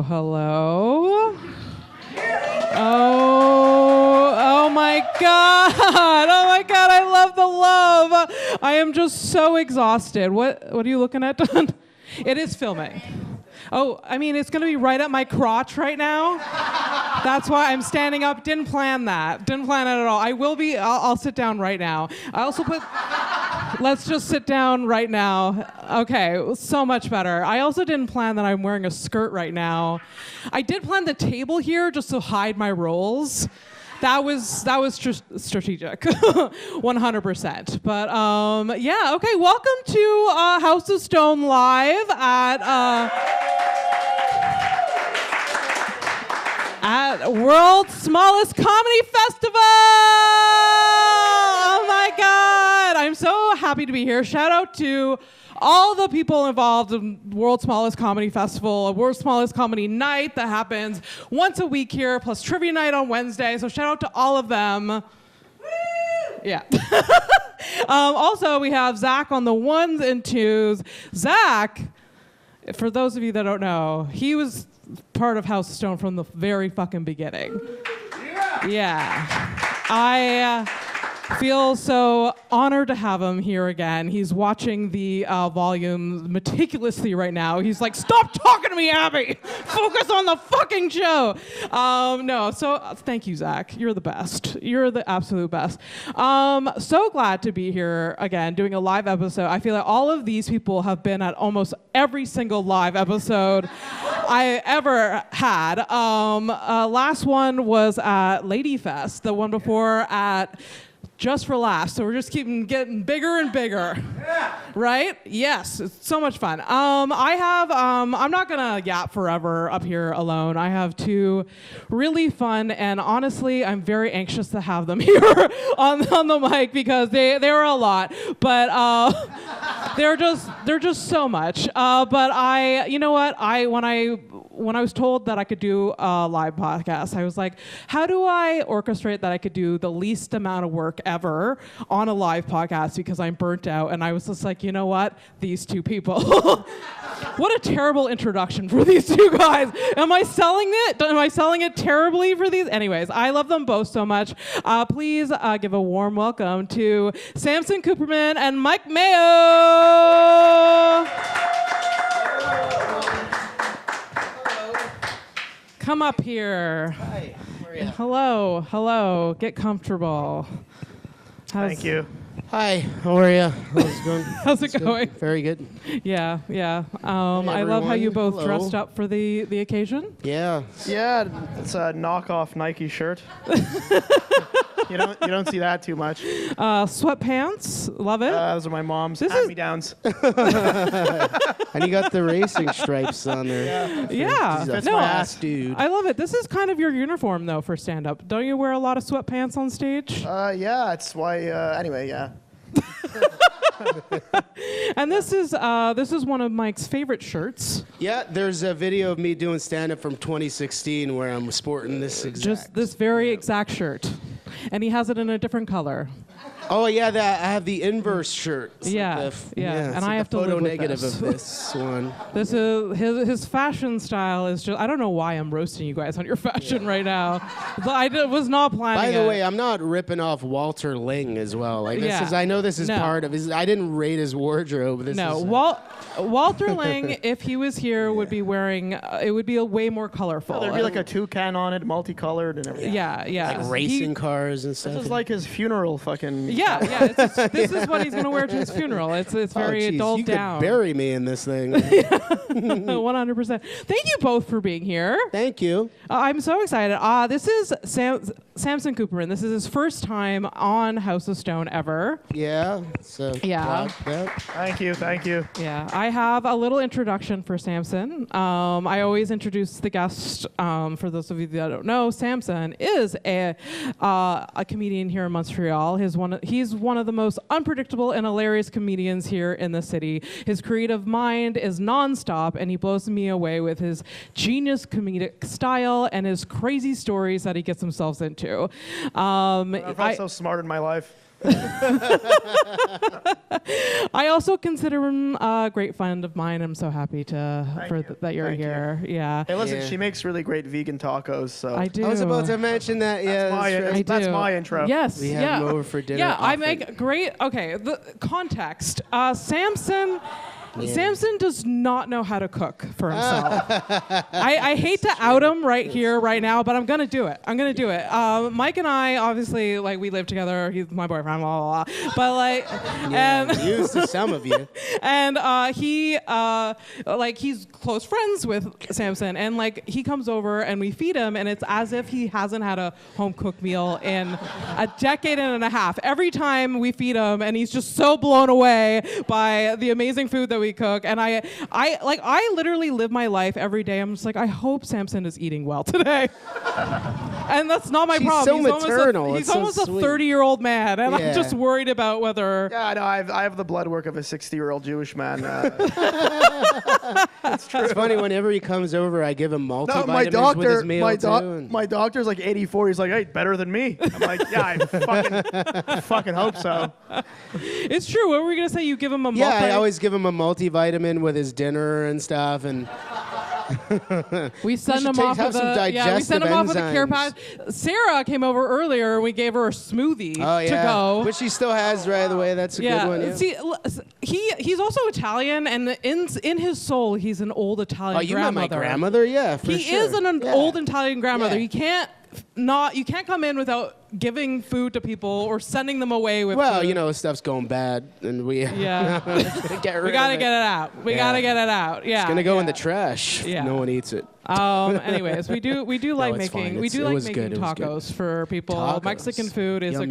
Hello. Oh my God. Oh my God, I love the love. I am just so exhausted. What are you looking at, Don? It is filming. Oh, I mean, it's going to be right at my crotch right now. That's why I'm standing up. Didn't plan that. Didn't plan it at all. I'll sit down right now. I also put, let's just sit down right now. Okay, so much better. I also didn't plan that I'm wearing a skirt right now. I did plan the table here just to hide my rolls. That was strategic, 100%. But yeah, okay. Welcome to House of Stone Live at World's Smallest Comedy Festival. Oh my God, I'm so happy to be here. Shout out to all the people involved in World's Smallest Comedy Festival, a World's Smallest Comedy Night that happens once a week here, plus Trivia Night on Wednesday. So shout out to all of them. Woo! Yeah. Also, we have Zach on the ones and twos. Zach, for those of you that don't know, he was part of House of Stone from the very fucking beginning. Yeah. I feel so honored to have him here again. He's watching the volume meticulously right now. He's like, stop talking to me, Abby! Focus on the fucking show! Thank you, Zach. You're the best. You're the absolute best. So glad to be here again, doing a live episode. I feel like all of these people have been at almost every single live episode I ever had. Last one was at Ladyfest. The one before at Just for Laughs. So we're just keeping getting bigger and bigger. Yeah. Right? Yes. It's so much fun. I'm not gonna yap forever up here alone. I have two really fun, and honestly, I'm very anxious to have them here on the mic because they were a lot. But they're just so much. But you know what? When I was told that I could do a live podcast, I was like, how do I orchestrate that I could do the least amount of work ever on a live podcast, because I'm burnt out. And I was just like, you know what? These two people. What a terrible introduction for these two guys. Am I selling it? Am I selling it terribly for these? Anyways, I love them both so much. Please give a warm welcome to Samson, Cooperman, and Mike Mayo. Come up here. Hi, how are you? Hello. Get comfortable. Thank you. Hi, how are you? How's it going? How's it going? Very good. Yeah. I love how you both dressed up for the occasion. Yeah. Yeah, it's a knockoff Nike shirt. You don't see that too much. Sweatpants, love it. Those are my mom's hand-me-downs. And you got the racing stripes on there. Yeah. That's No, my ass, dude. I love it. This is kind of your uniform, though, for stand-up. Don't you wear a lot of sweatpants on stage? Yeah, it's why. Anyway, yeah. And this is one of Mike's favorite shirts. Yeah, there's a video of me doing stand-up from 2016 where I'm sporting this exact shirt. And he has it in a different color. Oh yeah, I have the inverse shirt. It's Yeah, and I have to live photo with negative this. of this one. This is his fashion style is just. I don't know why I'm roasting you guys on your fashion right now. I was not planning. By the way, I'm not ripping off Walter Ling as well. Like I know this is part of his. I didn't rate his wardrobe. Walter Ling, if he was here, would be wearing. It would be a way more colorful. There'd be like a toucan on it, multicolored and everything. Yeah. Like racing cars and stuff. This is like his funeral fucking. Yeah. This is what he's going to wear to his funeral. It's very adult down. You could bury me in this thing. 100%. Thank you both for being here. Thank you. I'm so excited. This is Samson Cooperman. This is his first time on House of Stone ever. Yeah. So yeah. Thank you. Yeah. I have a little introduction for Samson. I always introduce the guest. For those of you that don't know, Samson is a comedian here in Montreal. He's one of the most unpredictable and hilarious comedians here in the city. His creative mind is nonstop, and he blows me away with his genius comedic style and his crazy stories that he gets himself into. I've felt so smart in my life. I I also consider him a great friend of mine. I'm so happy that you're here. Yeah. Hey, listen, she makes really great vegan tacos. So I do. I was about to mention that. That's my intro. Yes. We have him over for dinner. Yeah, I often. make great. Okay, the context. Samson. Samson does not know how to cook for himself. I hate to out him right here, right now, but I'm gonna do it. Mike and I, obviously, like, we live together. He's my boyfriend, blah blah blah. But like, and used to some of you. And he's close friends with Samson, and like he comes over and we feed him, and it's as if he hasn't had a home cooked meal in a decade and a half. Every time we feed him, and he's just so blown away by the amazing food that we cook. And I literally live my life every day. I'm just like, I hope Samson is eating well today. And that's not my problem. So maternal. He's almost a 30-year-old man, and I'm just worried about whether. Yeah, no, I have the blood work of a 60-year-old Jewish man. It's true. It's funny, whenever he comes over, I give him multivitamins with his meal too. My doctor's like 84. He's like, hey, better than me. I'm like, yeah, I fucking hope so. It's true. What were we gonna say? You give him a I always give him a multivitamin with his dinner and stuff, and we send him off with a care pad. Sarah came over earlier and we gave her a smoothie to go. Which she still has, right away. That's a good one. Yeah. See, he's also Italian, and in his soul, he's an old Italian you grandmother. met my grandmother? Yeah, for sure. He is an old Italian grandmother. Yeah. You can't come in without giving food to people or sending them away with food. Stuff's going bad, and we we gotta get it out. We gotta get it out. Yeah, it's gonna go in the trash. Yeah. No one eats it. Anyways, we do like making making tacos for people. Tacos. Mexican food is a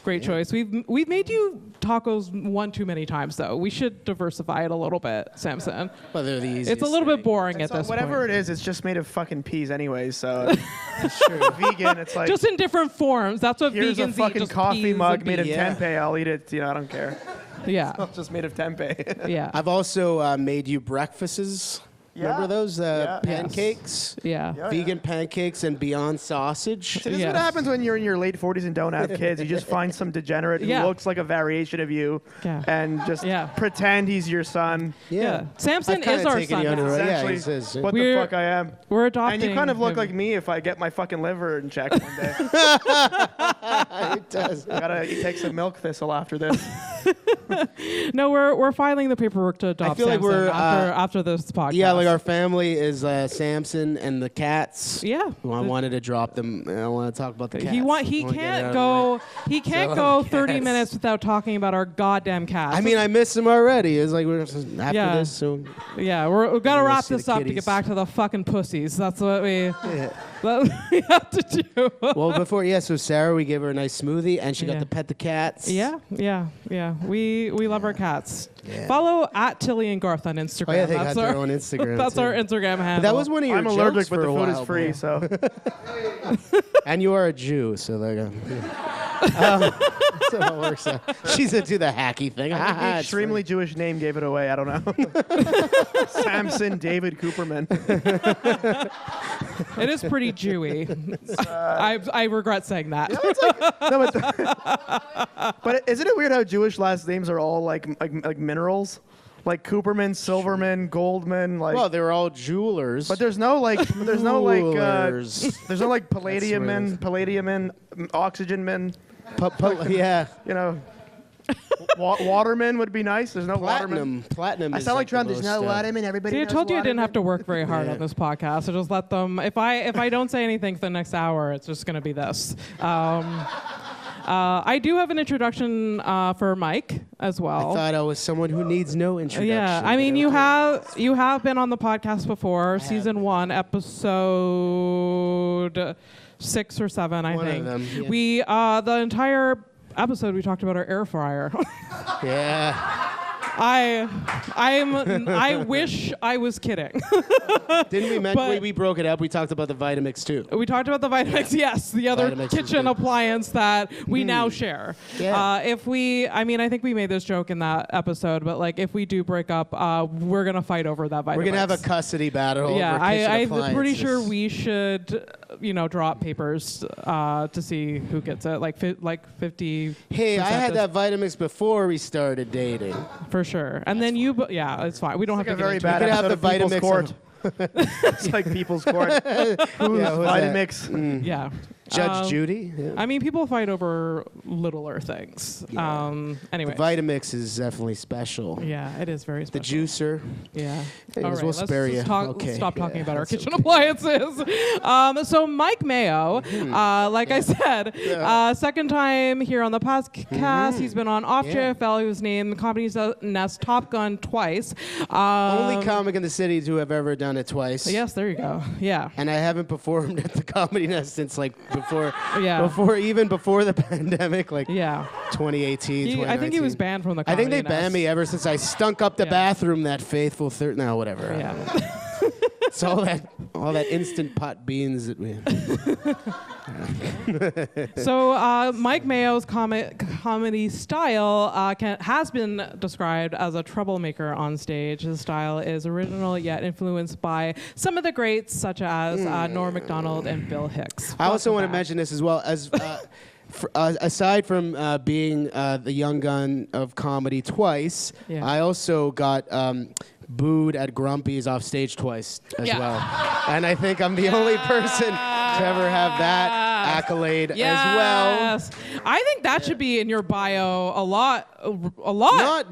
great choice. We've made you tacos one too many times though. We should diversify it a little bit, Samson. Well, they're the easiest. It's a little bit boring at this whatever point. it is, it's just made of fucking peas anyways. So it's true. Vegan, it's like just in different forms. That's what here's vegans a fucking eat. coffee mug made of tempeh. I'll eat it. I don't care. Yeah, it's just made of tempeh. Yeah. I've also made you breakfasts. Remember those pancakes? Yeah. Vegan pancakes and Beyond sausage. So this is what happens when you're in your late 40s and don't have kids. You just find some degenerate who looks like a variation of you and just pretend he's your son. Yeah. Samson is our son. Essentially, what the fuck I am. We're adopting. And you kind of look like me if I get my fucking liver in check one day. It does. You take some milk thistle after this. No, we're filing the paperwork to adopt Samson after this podcast. Yeah, like our family is Samson and the cats. Yeah. Well, I wanted to drop them. I want to talk about the cats. He can't go 30 minutes without talking about our goddamn cats. I mean, I miss them already. It's like we're after this. So we've got to wrap this up to get back to the fucking pussies. That's what we have to do. Well, so Sarah, we gave her a nice smoothie, and she got to pet the cats. Yeah. We love our cats. Yeah. Follow at Tilly and Garth on Instagram. Oh yeah, they got their own Instagram. That's our Instagram handle. But that was one of your I'm jokes allergic, for but the a food while, is free, so. And you are a Jew, so there you go. So it works out. She's into the hacky thing. The extremely Jewish name gave it away. I don't know. Samson David Cooperman. It is pretty Jewy. I regret saying that. But isn't it weird how Jewish last names are all like minerals? Like Cooperman, Silverman, Goldman, like. Well, they're all jewelers. But there's no palladium, oxygen men. Yeah. Waterman would be nice. There's no Platinum. Platinum. I sound like Trump. There's no Waterman. Everybody. See, I knows told you I Waterman. didn't have to work very hard on this podcast. So just let them. If I don't say anything for the next hour, it's just gonna be this. I do have an introduction for Mike as well. I thought I was someone who needs no introduction. Yeah, I mean you have been on the podcast before, season 1, episode 6 or 7, I think. One of them. Yeah. We the entire episode we talked about our air fryer. Yeah. I wish I was kidding. Didn't we mention we broke it up? We talked about the Vitamix too. We talked about the Vitamix, yes, the other Vitamix kitchen appliance that we now share. Yeah. I think we made this joke in that episode, but like if we do break up, we're gonna fight over that Vitamix. We're gonna have a custody battle. Yeah, over kitchen I'm appliances. pretty sure we should draw up papers to see who gets it, like 50. Hey, I had that Vitamix before we started dating. For sure. And then it's fine. We don't have like to a very get bad You could have episode the of People's Vitamix Court. It's like People's Court. Who's Vitamix? Yeah. Judge Judy? Yeah. I mean, people fight over littler things. Yeah. Anyway. The Vitamix is definitely special. Yeah, it is very special. The juicer. Yeah. Anyways, All right, we'll spare you. let's Okay. stop talking about our that's kitchen okay. appliances. So Mike Mayo, like I said, second time here on the podcast. He's been on Off Jfl. He was named Comedy Nest Top Gun twice. Only comic in the city to have ever done it twice. Yes, there you go. Yeah. And I haven't performed at the Comedy Nest since before the pandemic, 2018, 2019. I think he was banned from the Comedy I think they Nest. banned me ever since I stunk up the bathroom that faithful no, whatever. Yeah. It's all that instant pot beans that we. So Mike Mayo's comedy style has been described as a troublemaker on stage. His style is original yet influenced by some of the greats such as Norm Macdonald and Bill Hicks. I also want to mention this as well as. Aside from being the young gun of comedy twice, I also got booed at Grumpy's off stage twice as well. And I think I'm the only person to ever have that accolade as well. I think that should be in your bio a lot.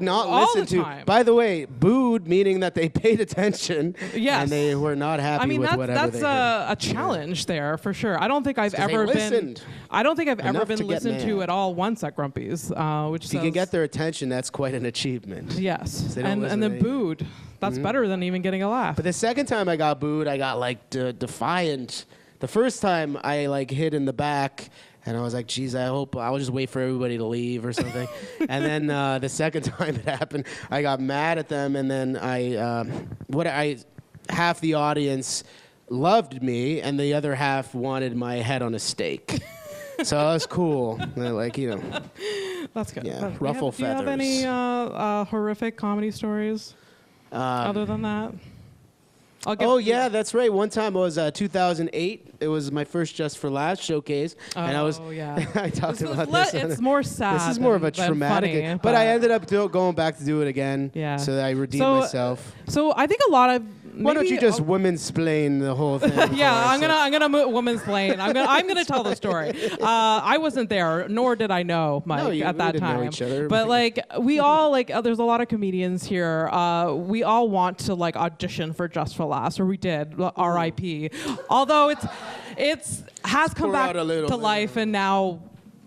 Not all listened the to. time. By the way, booed meaning that they paid attention and they were not happy with whatever they heard. That's a challenge there for sure. I don't think I've They ever been. listened. I don't think I've ever Enough been to get listened to mad. at all once at Grumpy's, which If you can get their attention, that's quite an achievement. Yes, They don't listen and to then me. booed. That's better than even getting a laugh. But the second time I got booed, I got defiant. The first time I hid in the back, and I was like, "Geez, I hope I'll just wait for everybody to leave or something." And then the second time it happened, I got mad at them, and then half the audience loved me, and the other half wanted my head on a stake. So that was cool. That's good. Yeah, ruffle Do you have any horrific comedy stories other than that? That's right. One time it was 2008. It was my first Just for Laughs showcase, and I was. I talked about this. It's more sad. This is more of a than traumatic. funny, but I ended up going back to do it again. Yeah. So that I redeemed myself. So I think a lot of. Why don't you just women-splain the whole thing? I'm gonna woman's plane. I'm gonna tell the story. I wasn't there, nor did I know Mike at that time. Know each other. But we all there's a lot of comedians here. We all want to audition for Just for Laughs, or we did. R.I.P. Although it's has come back to life, and now.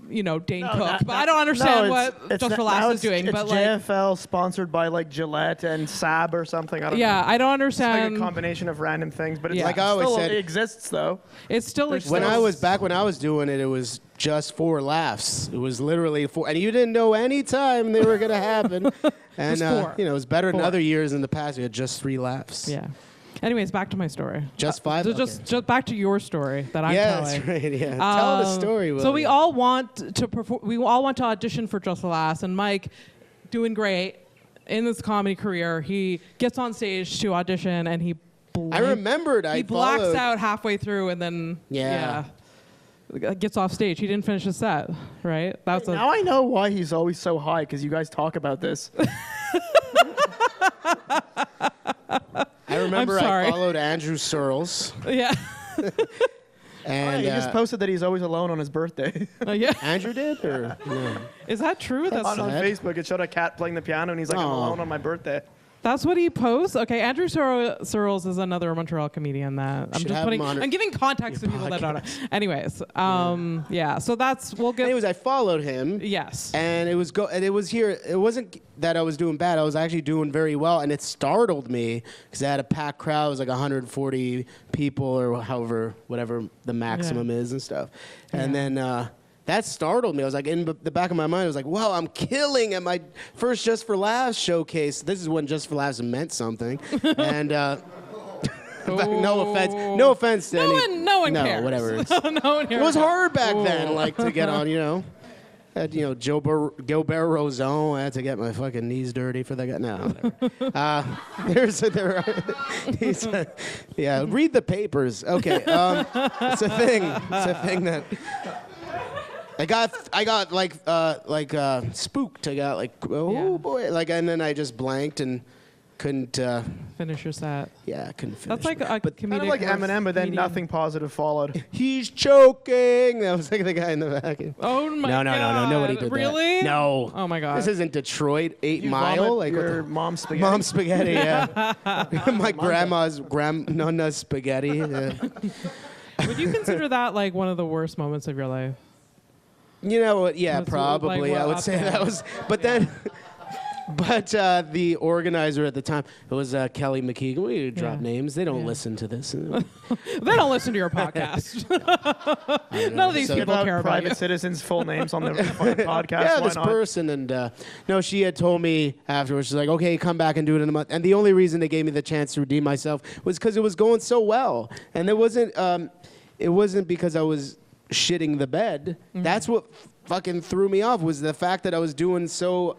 Dane Cook. But I don't understand what Just for Laughs is doing. It's but JFL sponsored by Gillette and Saab or something. I don't know. I don't understand. It's a combination of random things, but it's like I always said, it exists though. It still exists. When I was doing it, it was just for laughs. It was literally and you didn't know any time they were gonna happen. And it was better than other years in the past. We had just 3 laughs. Yeah. Anyways, back to my story. Just 5? So just back to your story that I'm telling. That's right. Yeah. Tell the story, Willie. So we all want to we all want to audition for Just for Laughs, and Mike, doing great in his comedy career, he gets on stage to audition, and he blacks out halfway through, and then gets off stage. He didn't finish his set, right? Now I know why he's always so high, because you guys talk about this. I remember I followed Andrew Searles. Yeah. And he just posted that he's always alone on his birthday. Yeah. Andrew did? Or no? Is that true? That's on Facebook. It showed a cat playing the piano, and he's like, I'm alone on my birthday. That's what he posts? Okay, Andrew Searles is another Montreal comedian that I'm giving context to people that don't know. Anyways, so Anyways, I followed him. Yes. And it wasn't that I was doing bad. I was actually doing very well, and it startled me because I had a packed crowd. It was 140 people or whatever the maximum is and stuff. And then that startled me. I was in the back of my mind, I was like, wow, I'm killing at my first Just for Laughs showcase. This is when Just for Laughs meant something. And no offense to no one cares. Whatever. No one cares. It was hard back then, to get on, Had, Gilbert Rozon. I had to get my fucking knees dirty for that guy. No, yeah, read the papers. Okay, it's a thing. It's a thing that I got spooked. I got boy, and then I just blanked and couldn't finish your set. Yeah, I couldn't finish. That's like a comedic. Kind of like Eminem, but then nothing positive followed. He's choking. That was like the guy in the back. Oh my god! No, nobody did really? that. No. Oh my god! This isn't Detroit, 8 Mile. Like your mom's spaghetti. Mom's spaghetti. Yeah. My grandma's spaghetti. Yeah. Would you consider that like one of the worst moments of your life? You know what? Yeah, probably. I would say that was. But then. But the organizer at the time, it was Kelly McKeegan. We drop names. They don't listen to this. They don't listen to your podcast. None of these people care about private citizens' full names on their podcast. Yeah, this person. And no, she had told me afterwards, she's like, okay, come back and do it in a month. And the only reason they gave me the chance to redeem myself was because it was going so well. And it wasn't because I was shitting the bed. Mm-hmm. That's what fucking threw me off, was the fact that I was doing so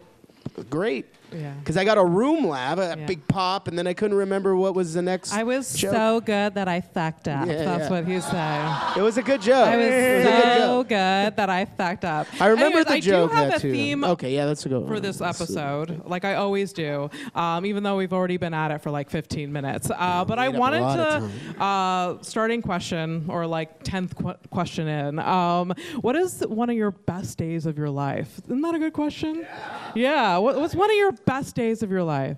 great. Yeah. Because I got a room laugh, a big pop, and then I couldn't remember what was the next I was joke. So good that I fucked up. That's what he said. It was a good joke. I was so good that I fucked up. I remember the joke. I do have a theme let's go. For this episode, like I always do, even though we've already been at it for like 15 minutes. But I wanted to, starting question, or like 10th question in, what is one of your best days of your life? Isn't that a good question? Yeah. What's one of your best days of your life?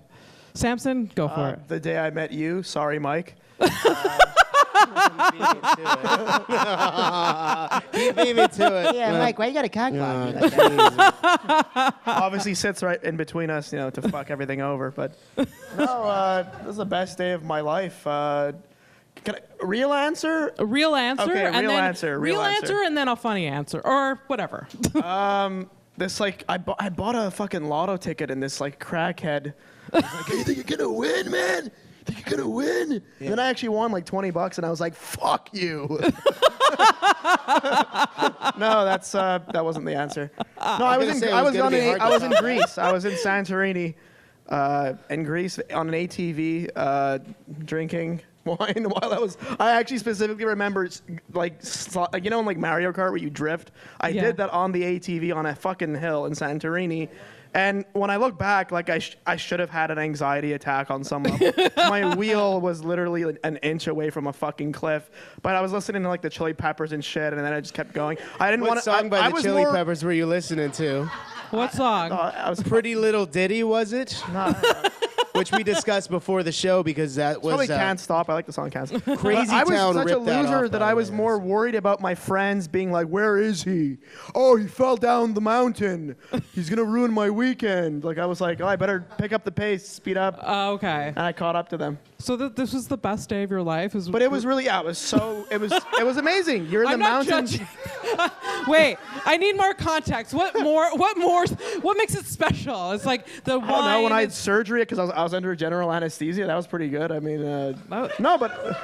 Samson, go for it. The day I met you. Sorry, Mike. He beat me to it. Yeah, Mike, why you got a cock block? Obviously sits right in between us, to fuck everything over. But no, this is the best day of my life. Real answer? A real answer? Okay, and real then answer. Real answer, and then a funny answer, or whatever. I bought a fucking lotto ticket, and this crackhead was like, hey, you think you're gonna win, man? Think you're gonna win? Yeah. And then I actually won like $20, and I was like, fuck you. No, that wasn't the answer. No, I was in Greece. I was in Santorini, in Greece on an ATV, drinking wine while I actually specifically remember, in Mario Kart where you drift. I did that on the ATV on a fucking hill in Santorini. And when I look back, I should have had an anxiety attack on some level. My wheel was literally an inch away from a fucking cliff. But I was listening to the Chili Peppers and shit, and then I just kept going. I didn't want to. What song by the Chili Peppers were you listening to? What song? I was Pretty Little Ditty, was it? No. Which we discussed before the show because that was probably Can't Stop. I like the song Can't Stop. Crazy Town. I was such a loser that I was more worried about my friends being like, "Where is he? Oh, he fell down the mountain. He's gonna ruin my weekend." I was like, "Oh, I better pick up the pace, speed up." Okay. And I caught up to them. So this was the best day of your life? But it was really, it was amazing. You're in the mountains. Wait, I need more context. What makes it special? It's like the wine. I don't know, when I had surgery, because I was under general anesthesia, that was pretty good. I mean, no, but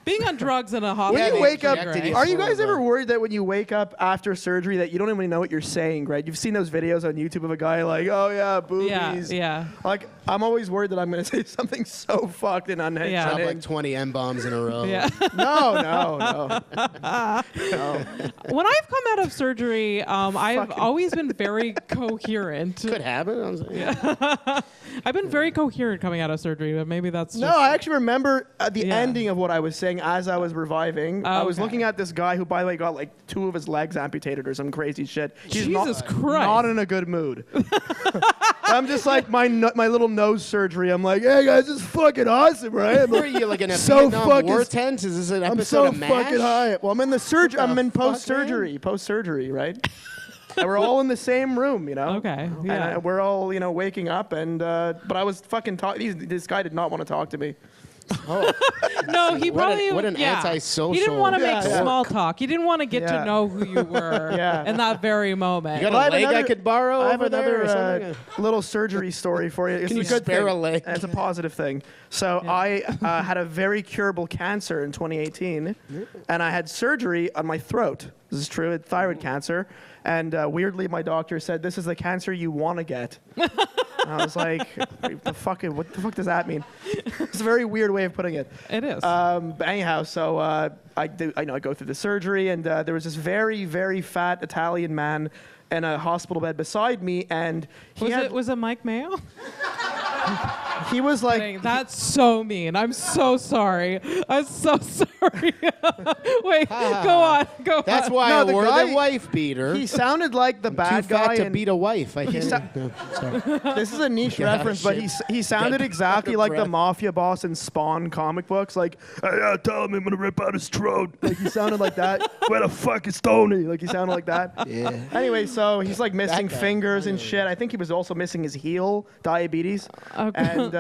being on drugs in a hospital. When you wake up, are you guys ever worried that when you wake up after surgery that you don't even know what you're saying, right? You've seen those videos on YouTube of a guy like, oh yeah, boobies. Yeah. I'm always worried that I'm going to say something so fucked and unhinged. Yeah. Drop like 20 M-bombs in a row. Yeah. No. When I've come out of surgery, I've always been very coherent. Could happen. Yeah. I've been very coherent coming out of surgery, but maybe that's just... No, I actually remember the ending of what I was saying as I was reviving. I was looking at this guy who, by the way, got 2 of his legs amputated or some crazy shit. He's Jesus Christ. Not in a good mood. I'm just like, my little nose surgery. I'm like, hey guys, this is fucking awesome, right? Were you in a Vietnam War tent? Is this an episode of MASH? I'm so fucking high. Well, I'm in the surgery. I'm in post-surgery, right? And we're all in the same room, Okay. Yeah. And we're all, waking up. And but I was fucking this guy did not want to talk to me. Oh. No, he probably what an antisocial. He didn't want to make Yeah. small talk. He didn't want to get to know who you were in that very moment. You got a leg I could borrow I have over there or another something? little surgery story for you. It's Can a you good spare thing. a leg? And it's a positive thing. So I had a very curable cancer in 2018, and I had surgery on my throat. This is true. It's thyroid cancer. And weirdly, my doctor said, "This is the cancer you want to get." I was like, what the fuck does that mean? It's a very weird way of putting it. It is. But anyhow, so I go through the surgery, and there was this very, very fat Italian man in a hospital bed beside me, and was it Mike Mayo? he was like, That's so mean. I'm so sorry. I'm so sorry. Wait, go on. That's why No, I the wore guy- the wife beater. he sounded like the Too bad guy. fat to in- beat a wife. I can't. sa- No, sorry. This is a niche Get out of reference, but shape. he sounded Get exactly out of like the breath. mafia boss in Spawn comic books. Like, hey, tell him I'm gonna rip out his throat. Like he sounded like that. Where the fuck is Tony? Like he sounded like that. Yeah. Anyway, so he's like missing guy. fingers and shit. I think he was also missing his heel, diabetes. Okay. And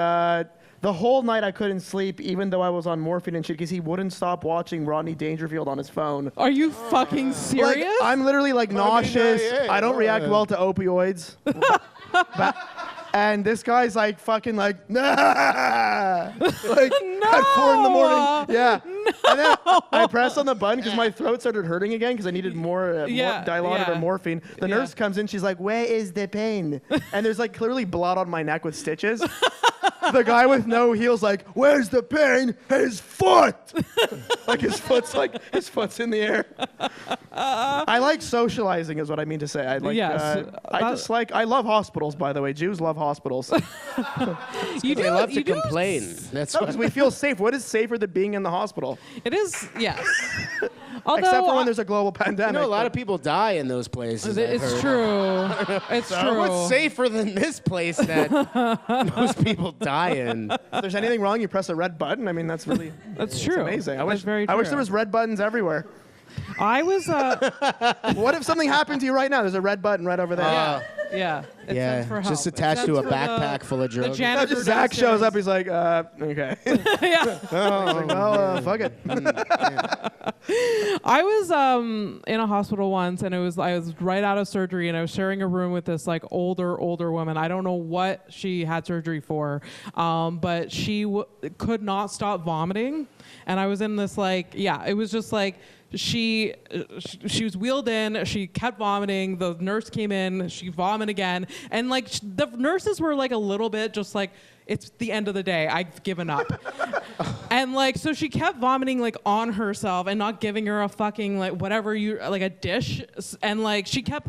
the whole night I couldn't sleep, even though I was on morphine and shit, because he wouldn't stop watching Rodney Dangerfield on his phone. Are you fucking serious? Like, I'm literally like nauseous. I don't react well to opioids. And this guy's like fucking like, nah! Like at 4 in the morning. Yeah. And then I pressed on the button because my throat started hurting again because I needed more Dilaudid or morphine. The nurse comes in. She's like, where is the pain? And there's like clearly blood on my neck with stitches. The guy with no heels like, where's the pain? His foot! Like his foot's in the air. I like socializing is what I mean to say. I like, I love hospitals, by the way. Jews love hospitals. They love to complain. That's Because we feel safe. What is safer than being in the hospital? It is, yes. Although, Except for when there's a global pandemic. You know, a lot of people die in those places. It's true. It's true. What's safer than this place that most people die in? If there's anything wrong, you press a red button. I mean, that's really That's true. amazing. I That's very wish true. there was red buttons everywhere. I was. What if something happened to you right now? There's a red button right over there. Yeah. It Yeah, stands for help. just It attached to stands a for the- backpack full of The drugs. janitor Zach shows downstairs. up. He's like, okay. Yeah. Well, fuck it. I was in a hospital once, and I was right out of surgery, and I was sharing a room with this like older woman. I don't know what she had surgery for, but she could not stop vomiting, and I was in this it was just like. She was wheeled in. She kept vomiting. The nurse came in. She vomited again, and the nurses were like a little bit just like, it's the end of the day. I've given up. And so she kept vomiting on herself and not giving her a fucking a dish. And she kept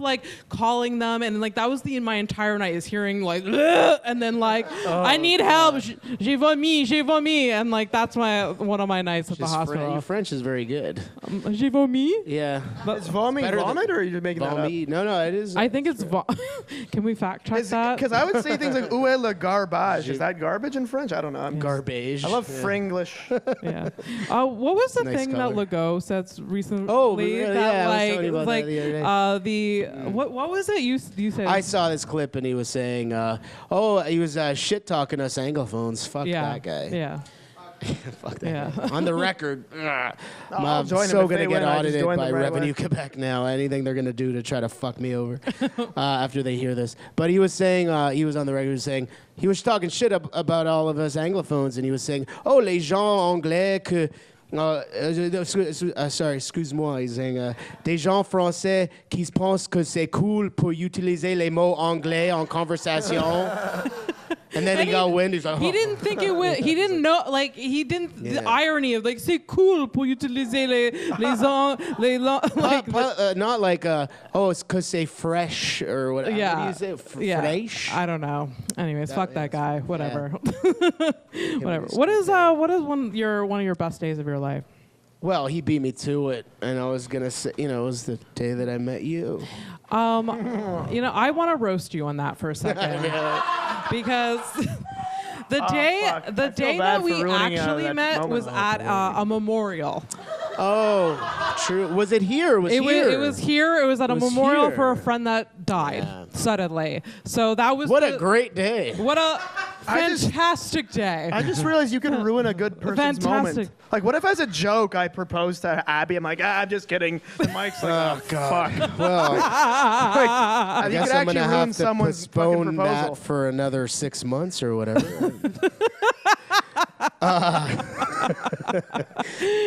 calling them, and that was my entire night is hearing "Ugh," and then I need help. J'ai vomi, and that's one of my nights at the hospital. Your French is very good. J'ai vomi? Yeah. Is vomit vomit, or are you just making that up? No, it is. I think it's Can we fact check that? Because I would say things like "Où est le garbage?" Is that garbage in French? I don't know. I'm Garbage. I love Fringlish. Yeah. What was the Nice thing color. that Legault said recently? Oh, yeah, that I was telling you about that the other day. what was it you said? I saw this clip and he was saying, he was shit talking us Anglophones. Fuck that guy. Yeah. Fuck that Yeah. guy. On the record, I'll I'm join him so if going they to get win, I just audited join by them right Revenue away. Quebec now. Anything they're going to do to try to fuck me over after they hear this. But he was saying, he was on the record saying, he was talking shit about all of us Anglophones, and he was saying, oh, les gens anglais que... sorry, excuse-moi, he's saying des gens français qui pensent que c'est cool pour utiliser les mots anglais en conversation. And then he got wind. He's like, he didn't think it was. He didn't know. He didn't. The irony of c'est cool pour utiliser not like it's because they fresh or what? Yeah. What do you say? Fresh. I don't know. Anyways, fuck that guy. Whatever. Yeah. Whatever. What is one of your best days of your life? Well, he beat me to it, and I was gonna say, it was the day that I met you. I want to roast you on that for a second because the day that we actually met was at a memorial. Oh, true. Was it here? It was here. It was here. It was at a memorial here. for a friend that died. Yeah. suddenly. So that was What a great day. what a fantastic day. I just realized you can ruin a good person's Fantastic. moment. Like, what if as a joke I proposed to Abby? I'm like, I'm just kidding. And Mike's like, oh, God. fuck. Well, Like, I you guess could I'm actually gonna ruin have to someone's fucking postpone proposal. that for another 6 months or whatever.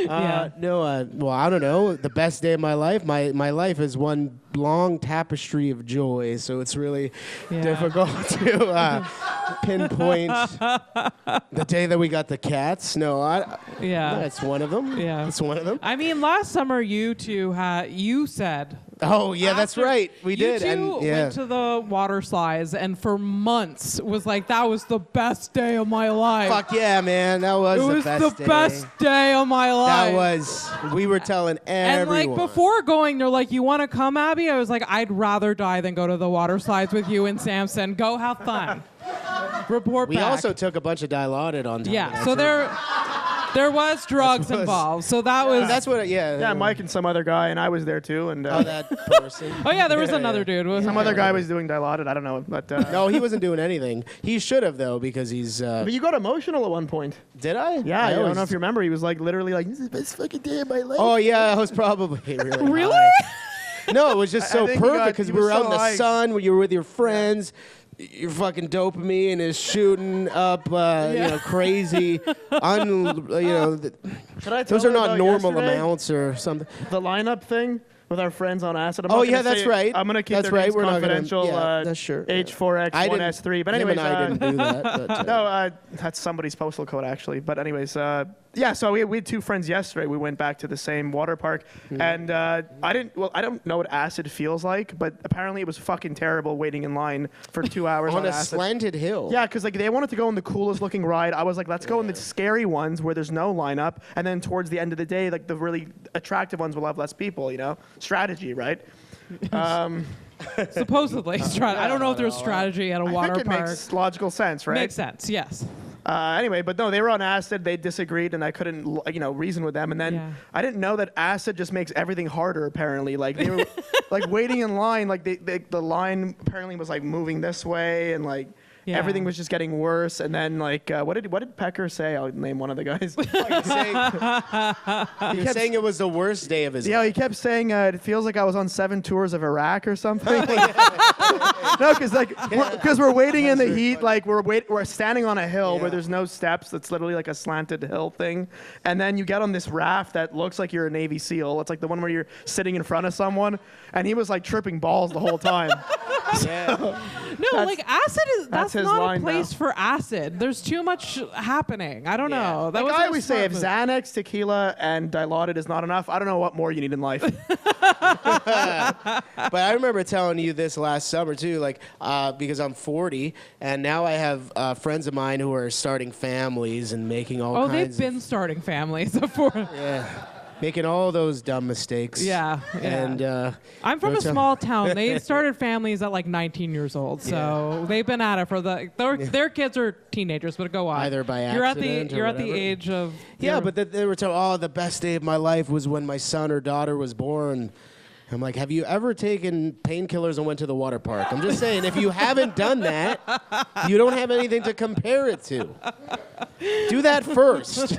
Well, I don't know. The best day of my life. My life is one long tapestry of joy, so it's really difficult to pinpoint the day that we got the cats. No, that's one of them. Yeah. That's one of them. I mean, last summer you two you said. Oh, yeah, that's right. We did. You two And yeah. went to the water slides, and for months was like, that was the best day of my life. Fuck yeah, man. That was It was best the day. best day of my life. That was. We were telling And everyone. like before going, they're like, "You want to come, Abby?" I was like, "I'd rather die than go to the water slides with you and Samson. Go have fun." Report We back. also took a bunch of Dilaudid on top of yeah. that, So too. there was drugs was- involved. So that was. That's what. Yeah. Mike and some other guy, and I was there too. And Oh, that person. Oh yeah, there was another dude. some other guy was doing Dilaudid. I don't know, but No, he wasn't doing anything. He should have though, because he's. but you got emotional at one point. Did I? Yeah, I don't always- know if you remember. He was like literally like, "This is the best fucking day of my life." Oh yeah, I was probably really. Really? high. No, it was just I so think he perfect got- because he we was were out so in the high. sun. You were with your friends. Your fucking dopamine is shooting up, crazy. Should I tell Those are you not about normal yesterday? amounts or something. The lineup thing with our friends on acid. I'm Oh, not gonna yeah, that's say- right. I'm gonna keep That's their right. names We're not gonna- confidential. yeah, that's sure. H4X, I didn't- 1S3. But him anyways, and I didn't do that. But, no, that's somebody's postal code actually. But anyways, yeah. So we had two friends yesterday. We went back to the same water park, and I don't know what acid feels like, but apparently it was fucking terrible waiting in line for 2 hours on a acid. slanted hill. Yeah, because like they wanted to go on the coolest looking ride. I was like, let's go on the scary ones where there's no lineup, and then towards the end of the day, like the really attractive ones will have less people. You know, strategy, right? Supposedly, I don't know if there's strategy at a I water think it park. makes logical sense, right? Makes sense. Yes. Anyway, but no, they were on acid. They disagreed, and I couldn't, reason with them. And then I didn't know that acid just makes everything harder. Apparently, like they were like waiting in line. Like the line apparently was like moving this way, and like everything was just getting worse. And then like what did Pecker say? I'll name one of the guys. He kept saying it was the worst day of his life. Yeah, he kept saying it feels like I was on 7 tours of Iraq or something. No, because we're waiting in the heat, like we're standing on a hill where there's no steps. It's literally like a slanted hill thing, and then you get on this raft that looks like you're a Navy SEAL. It's like the one where you're sitting in front of someone, and he was like tripping balls the whole time. No, like acid is that's his not a line place now. for acid. There's too much happening. I don't know. That Like was I always say, if Xanax, tequila, and Dilaudid is not enough, I don't know what more you need in life. But I remember telling you this last summer too, like because I'm 40 and now I have friends of mine who are starting families and making all kinds. they've been starting families before. Making all those dumb mistakes. Yeah. And I'm from a What's up? small town. They started families at like 19 years old, so they've been at it for their kids are teenagers. But go on. Either by you're at the accident or you're at the whatever. age of but they were telling, the best day of my life was when my son or daughter was born. I'm like, have you ever taken painkillers and went to the water park? I'm just saying, if you haven't done that, you don't have anything to compare it to. Do that first,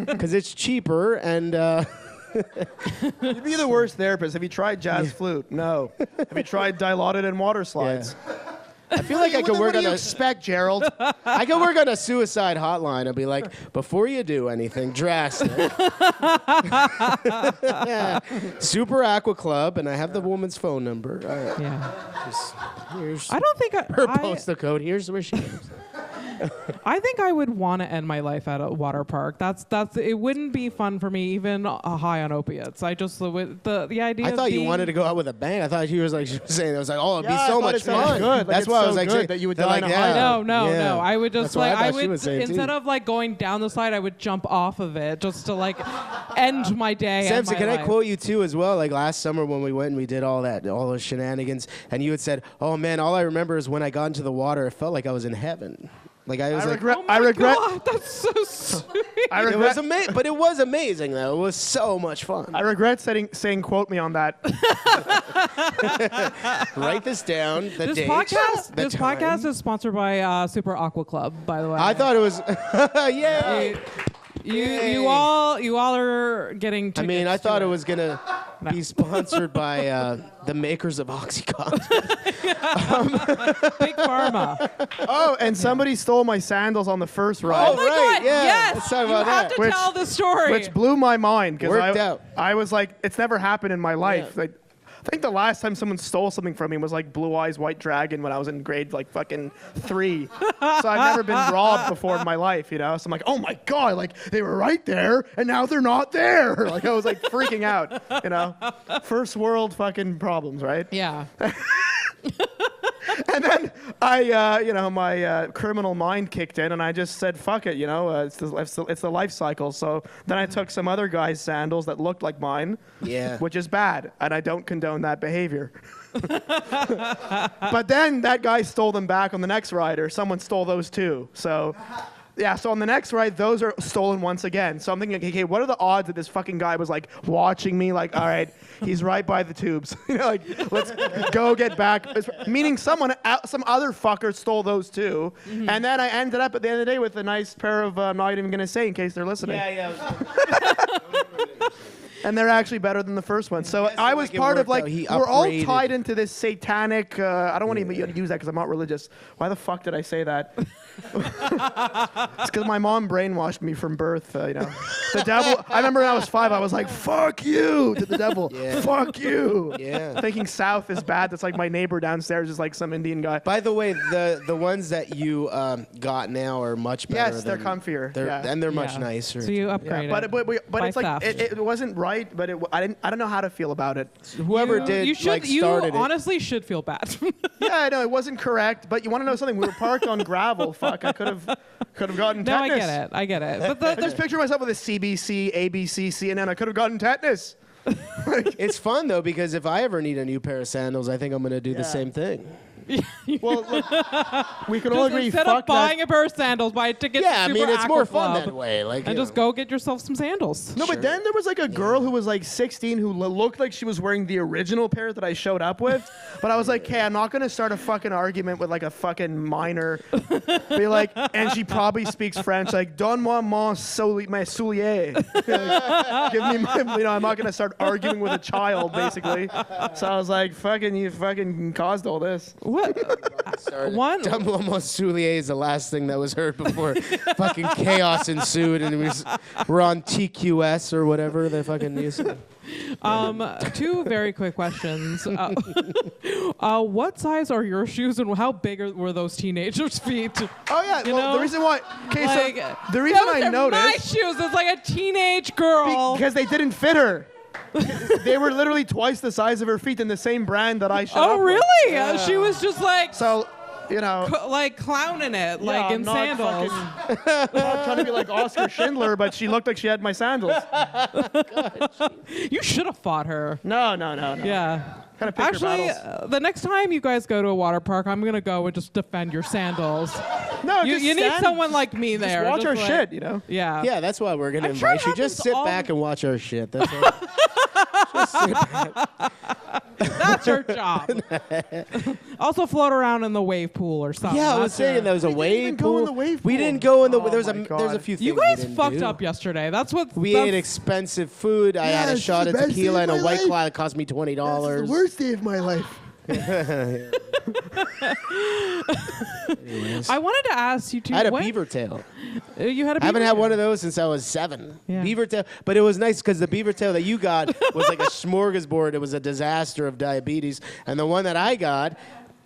because it's cheaper and. You'd be the worst therapist. Have you tried jazz flute? No. Have you tried Dilaudid and water slides? I feel like I could work What do on you a. expect, Gerald? I could work on a suicide hotline. I'd be like, before you do anything drastic, Super Aqua Club, and I have the woman's phone number. All right. Here's I don't think her postal code. Here's where she is. I think I would want to end my life at a water park. That's it wouldn't be fun for me even high on opiates. I just the idea. I of thought you being- wanted to go out with a bang. I thought she was saying it was like, oh, it'd be Yeah, I so thought much it sounded fun. good. Like, That's it's why I so was like, good saying that you would they're die like, in a high yeah, No. yeah. I would just That's what like I I thought she would was saying, instead too. of like going down the slide, I would jump off of it just to like end my day. and Samson, my can I life. quote you too as well? Like last summer when we went and we did all those shenanigans, and you had said, "Oh man, all I remember is when I got into the water, it felt like I was in heaven." Like I was I like, regret. Oh my I regret. God, that's so sweet. I it regret. was but it was amazing though. It was so much fun. I regret saying quote me on that. Write this down. The This date, podcast, the this time. podcast is sponsored by Super Aqua Club, by the way. I thought it was. Yay! You all are getting tickets. I mean, I to thought it was gonna No. be sponsored by the makers of OxyContin. Big Pharma. Oh, and somebody stole my sandals on the first ride. Oh my right, God! yeah. Yes, Let's talk you about have that. to Which- tell the story. Which blew my mind because Worked out. I was like, it's never happened in my life. Yeah. Like, I think the last time someone stole something from me was like Blue Eyes White Dragon when I was in grade like fucking 3. So I've never been robbed before in my life, you know. So I'm like, oh my God, like they were right there and now they're not there. Like I was like freaking out, you know. First world fucking problems, right? yeah. And then I, my criminal mind kicked in, and I just said, "Fuck it," you know. It's the life cycle. So then I took some other guy's sandals that looked like mine, Yeah. which is bad, and I don't condone that behavior. But then that guy stole them back on the next ride, or someone stole those too. So. Yeah, so on the next ride, those are stolen once again. So I'm thinking, okay, what are the odds that this fucking guy was like watching me? Like, all right, he's right by the tubes. You know, like, let's go get back. Meaning some other fucker stole those too. Mm-hmm. And then I ended up at the end of the day with a nice pair of, I'm not even going to say in case they're listening. Yeah. And they're actually better than the first one. So Yes, I was like it part of worked like, out. He we're all upgraded. tied into this satanic, I don't want to even use that because I'm not religious. Why the fuck did I say that? It's because my mom brainwashed me from birth, you know. The devil, I remember when I was 5, I was like, fuck you to the devil. Yeah. Fuck you. Yeah. Thinking South is bad. That's like my neighbor downstairs is like some Indian guy. By the way, the ones that you got now are much better. Yes, they're than- comfier. They're, Yeah. And they're much Yeah. nicer. So you Yeah, upgraded. but by it's like theft. it wasn't right. But I don't know how to feel about it. Whoever did you should, like started you it. honestly should feel bad. Yeah, I know it wasn't correct. But you want to know something? We were parked on gravel. Fuck, I could have gotten No, tetanus. I get it. But I just picture myself with a CBC, ABC, CNN. I could have gotten tetanus. It's fun though because if I ever need a new pair of sandals, I think I'm gonna do the same thing. Well, look, we can all just agree. instead Fuck of buying that. a pair of sandals, buy a ticket Yeah, I to mean Super it's more Aqua fun Club that way. Like, and you just know. go get yourself some sandals. No, but then there was like a girl who was like 16 who looked like she was wearing the original pair that I showed up with. But I was like, hey, I'm not going to start a fucking argument with like a fucking minor. Be like, and she probably speaks French, like, donne-moi mes souliers. Like, give me my, I'm not going to start arguing with a child, basically. So I was like, you fucking caused all this. What? One. Dumbledore Soulier is the last thing that was heard before fucking chaos ensued, and we're on TQS or whatever they fucking use. Two very quick questions. What size are your shoes, and how big were those teenagers' feet? Oh, yeah. You Well, know? the reason why. Okay, Like, so the reason those I are noticed. my shoes. It's like a teenage girl. Because they didn't fit her. They were literally twice the size of her feet in the same brand that I showed Oh, up with. really? She was just like, So, you know. like clowning it, yeah, like I'm in not sandals. I'm not trying to be like Oscar Schindler, but she looked like she had my sandals. You should have fought her. No. Yeah. Kind of pick your Actually, battles. the next time you guys go to a water park, I'm gonna go and just defend your sandals. No, You just need stand- someone like me there. Just watch just our like- shit, you know. Yeah. Yeah, that's why we're gonna I'm sure invite it you. Just happens sit all- back and watch our shit. That's all. Just sit back. That's your job. Also, float around in the wave pool or something. Yeah, I was That's saying your- there was a We didn't wave even pool. go in the wave We pool. didn't go in the. Oh There's my a God. few things. You we guys didn't fucked do. up yesterday. That's what. We that's, ate expensive food. I had a it's shot the of best tequila day and of a my White life. Claw that cost me $20. worst day of my life. I wanted to ask you two. I had a when- beaver tail. You had a beaver. I haven't had tail. one of those since I was 7. Yeah. Beaver tail, but it was nice because the beaver tail that you got was like a smorgasbord. It was a disaster of diabetes, and the one that I got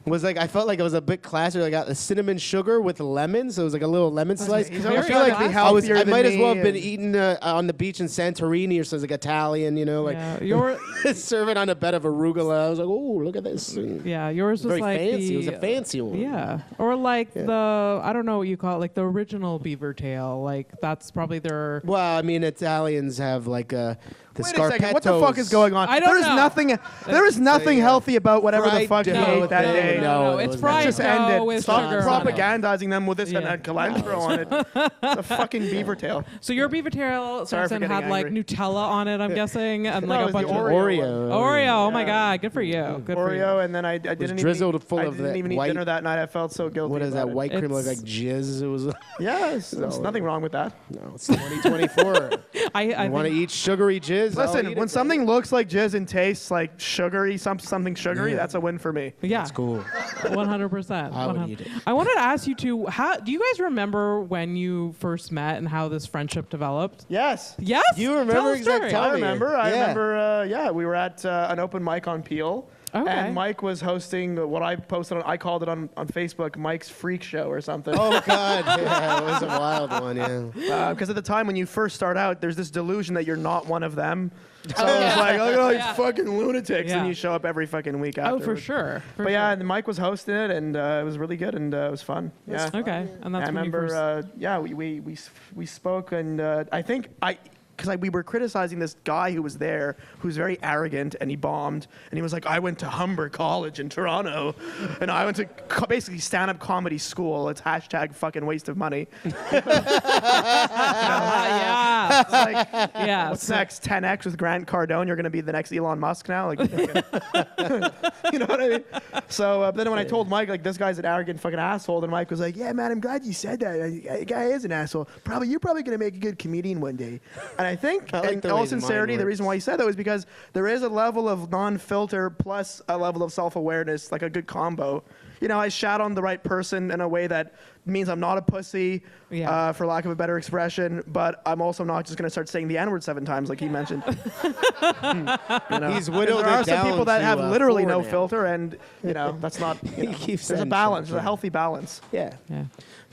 was like I felt like it was a bit classier. I got the cinnamon sugar with lemon, so it was like a little lemon slice. He's Very always trying to be classy. healthier I than might as me well have been and- eating on the beach in Santorini or something like Italian, you know, like Yeah, your serving on a bed of arugula. I was like, oh, look at this. yeah, yours was Very like fancy. the It was a fancy one. Yeah, or like the I don't know what you call it, like the original beaver tail. Like that's probably their. Well, I mean, Italians have like The Wait a second. What the Scarpettos. fuck is going on? I don't know. There is nothing healthy about whatever the Fried fuck he dough ate that thing. day. No, it's it fried Just dough end it. with Stop sugar on it. propagandizing them with this and Yeah. that cilantro on it. It's a fucking beaver tail. So your beaver tail, Sorry for Samson, getting had like angry. Nutella on it, I'm guessing, and No, like it a was the bunch of Oreo. Oreo. Oh my god, good for you. Good for you. Oreo, and then I didn't even drizzled eat, full I of didn't that even eat white- dinner that night. I felt so guilty. What is that? about it. White cream look like It's- jizz? It was. Yes, there's nothing wrong with that. No, it's 2024. I You want to think- eat sugary jizz? I'll Listen, eat when it, something looks like jizz and tastes like sugary, something sugary, Yeah. that's a win for me. yeah, It's cool. 100%. I would eat it. I wanted to ask you two, how do you guys remember when you first met and how this friendship developed? Yes. Yes. You remember Tell the exact story. time. I Tell me. remember. I Yeah. remember. Yeah, we were at an open mic on Peel, Okay. and Mike was hosting what I posted on. I called it on Facebook, Mike's Freak Show or something. Oh God, yeah, it was a wild one. Yeah. Because at the time when you first start out, there's this delusion that you're not one of them. So it's like, look at all these Yeah. fucking lunatics, Yeah. and you show up every fucking week Oh, after. for sure. For But yeah, sure. and Mike was hosting it, and it was really good, and it was fun. Yeah. Okay, and that's I when you remember, first. we spoke, and I think because we were criticizing this guy who was there, who's very arrogant, and he bombed, and he was like, I went to Humber College in Toronto, and I went to basically stand-up comedy school. It's hashtag fucking waste of money. Yeah. It's like, Yeah. what's next? 10X with Grant Cardone? You're going to be the next Elon Musk now? Like, you know what I mean? So then when I told Mike, like, this guy's an arrogant fucking asshole, and Mike was like, yeah, man, I'm glad you said that. The guy is an asshole. You're probably going to make a good comedian one day. And I think, I like in the all way his mind sincerity, the works. reason why he said that was because there is a level of non-filter plus a level of self-awareness, like a good combo. You know, I shat on the right person in a way that means I'm not a pussy, Yeah. for lack of a better expression, but I'm also not just going to start saying the N-word 7 times like he mentioned. You know? He's whittled There are it some down people that to, have literally 4 no now. filter, and you know that's not. You know, keeps there's a saying balance. shit, There's a yeah. healthy balance. Yeah. Yeah.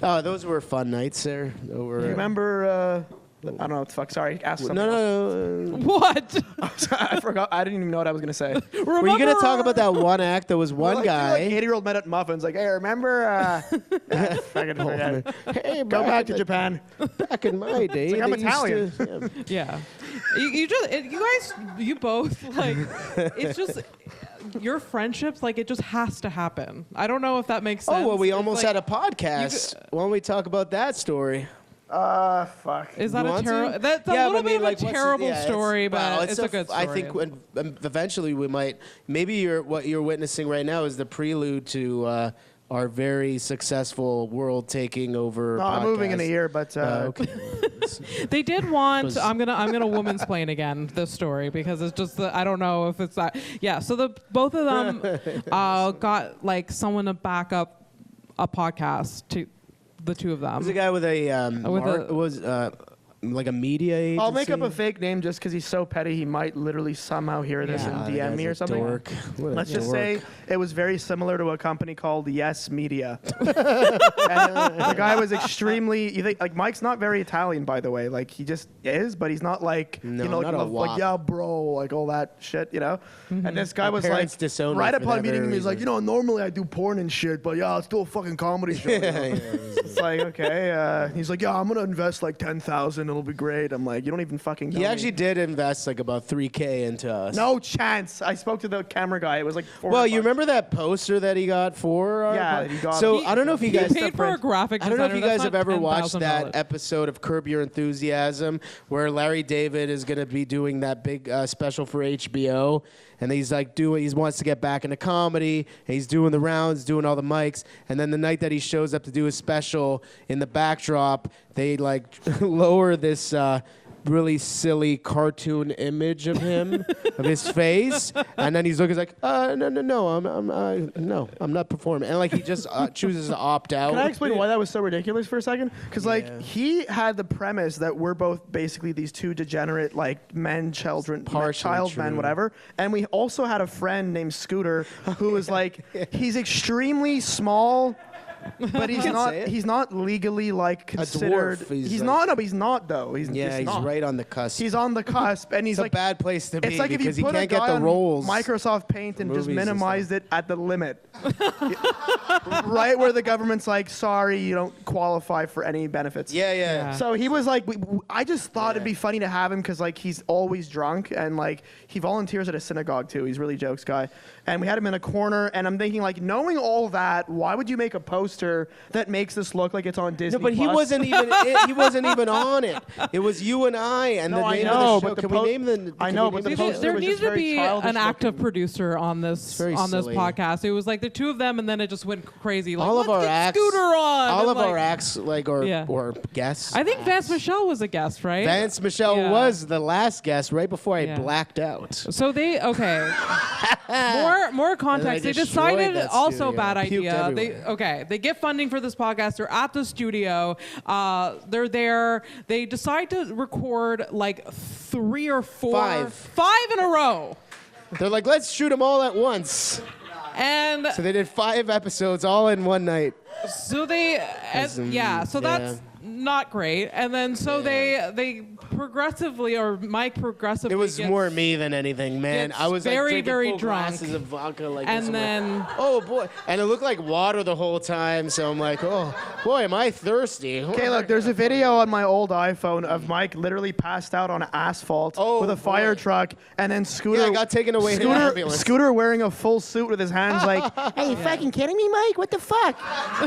Oh, those were fun nights there. Do you remember? I don't know. Fuck. Sorry. Ask something. No. What? I forgot. I didn't even know what I was going to say. Were you gonna talk about that one act? There was one Like, guy. 80-year-old met at Muffins. Like, hey, remember? Fucking forget. Hey, Go back to Japan. Back in my day, like, I'm they used Italian. to- yeah. Yeah. You both, like, it's just, your friendships, like, it just has to happen. I don't know if that makes sense. Oh well, we It's almost like, had a podcast. Why don't we talk about that story? Fuck. Is You that a want to? terrible? That's a Yeah, little but I bit mean, of like, a what's the- terrible yeah, story, but well, it's a good story. I think eventually we might. Maybe what you're witnessing right now is the prelude to our very successful world taking over. No, I'm moving in a podcast. year, but Okay. They did want. Was- I'm gonna woman's plain again this story because it's just I don't know if it's that. Yeah. So both of them got like someone to back up a podcast to the two of them. There's a guy with a With like a media agency. I'll make up a fake name just because he's so petty. He might literally somehow hear this Yeah. and DM me or something. Dork. What a Let's just dork. say it was very similar to a company called Yes Media. And the guy was extremely. You think like Mike's not very Italian, by the way. Like he just is, but he's not like No, you know not a like wop. yeah, bro, like all that shit, you know. And this guy My was like parents disowned me right for upon that meeting very him, he's like, reason. you know, normally I do porn and shit, but yeah, it's still a fucking comedy show. you know? It's like okay. He's like, yeah, I'm gonna invest like 10,000. It'll be great. I'm like, you don't even fucking know He me. actually did invest like about $3,000 into us. No chance. I spoke to the camera guy. It was like Well, you $400. remember that poster that he got for? Our Yeah, pod- he got- So He- I don't know if you he guys. paid for a graphic I don't know if designer. you guys That's have not ever watched $10,000. that episode of Curb Your Enthusiasm where Larry David is going to be doing that big special for HBO, and he's like he wants to get back into comedy, and he's doing the rounds, doing all the mics, and then the night that he shows up to do his special, in the backdrop, they like lower this. Really silly cartoon image of him, of his face, and then he's looking like, no, I'm not performing, and like he just chooses to opt out. Can I explain why that was so ridiculous for a second? Because like he had the premise that we're both basically these two degenerate like Partially child men, true. whatever. And we also had a friend named Scooter who was like he's extremely small. But he's not. He's not legally like considered. He's not. No, but he's not though. He's right on the cusp. He's on the cusp, and he's it's like a bad place to be. It's like if you because put he a can't guy get the on roles. Microsoft Paint and just minimized it at the limit, right where the government's like, sorry, you don't qualify for any benefits. Yeah. So he was like, I just thought it'd be funny to have him because like he's always drunk and like he volunteers at a synagogue too. He's a really jokes guy, and we had him in a corner. And I'm thinking like, knowing all that, why would you make a poster that makes this look like it's on Disney? No, but he wasn't even. He wasn't even on it. It was you and I, and the name of the show. Can we name the? I know, but the poster there was needs just to be very an active looking. Producer on this podcast. It was like the two of them, and then it just went crazy. Like, all of our acts, Scooter on. All of our acts, like or guests. I think Vance Michelle was a guest, right? Vance Michelle was the last guest right before I blacked out. So they more context. They decided also bad idea. They get funding for this podcast. They're at the studio. They're there. They decide to record like 3 or 4, 5 in a row. They're like, let's shoot them all at once. And so they did 5 episodes all in one night. So that's not great. And then they progressively, or Mike progressively. It was more me than anything, man. I was very, like very full drunk. Glasses of vodka, like and then oh boy, and it looked like water the whole time. So I'm like, oh boy, am I thirsty? Okay, look, there's a video on my old iPhone of Mike literally passed out on asphalt with a fire truck, and then Scooter. Yeah, got taken away in an ambulance. Scooter wearing a full suit with his hands like, "Are you fucking kidding me, Mike? What the fuck?"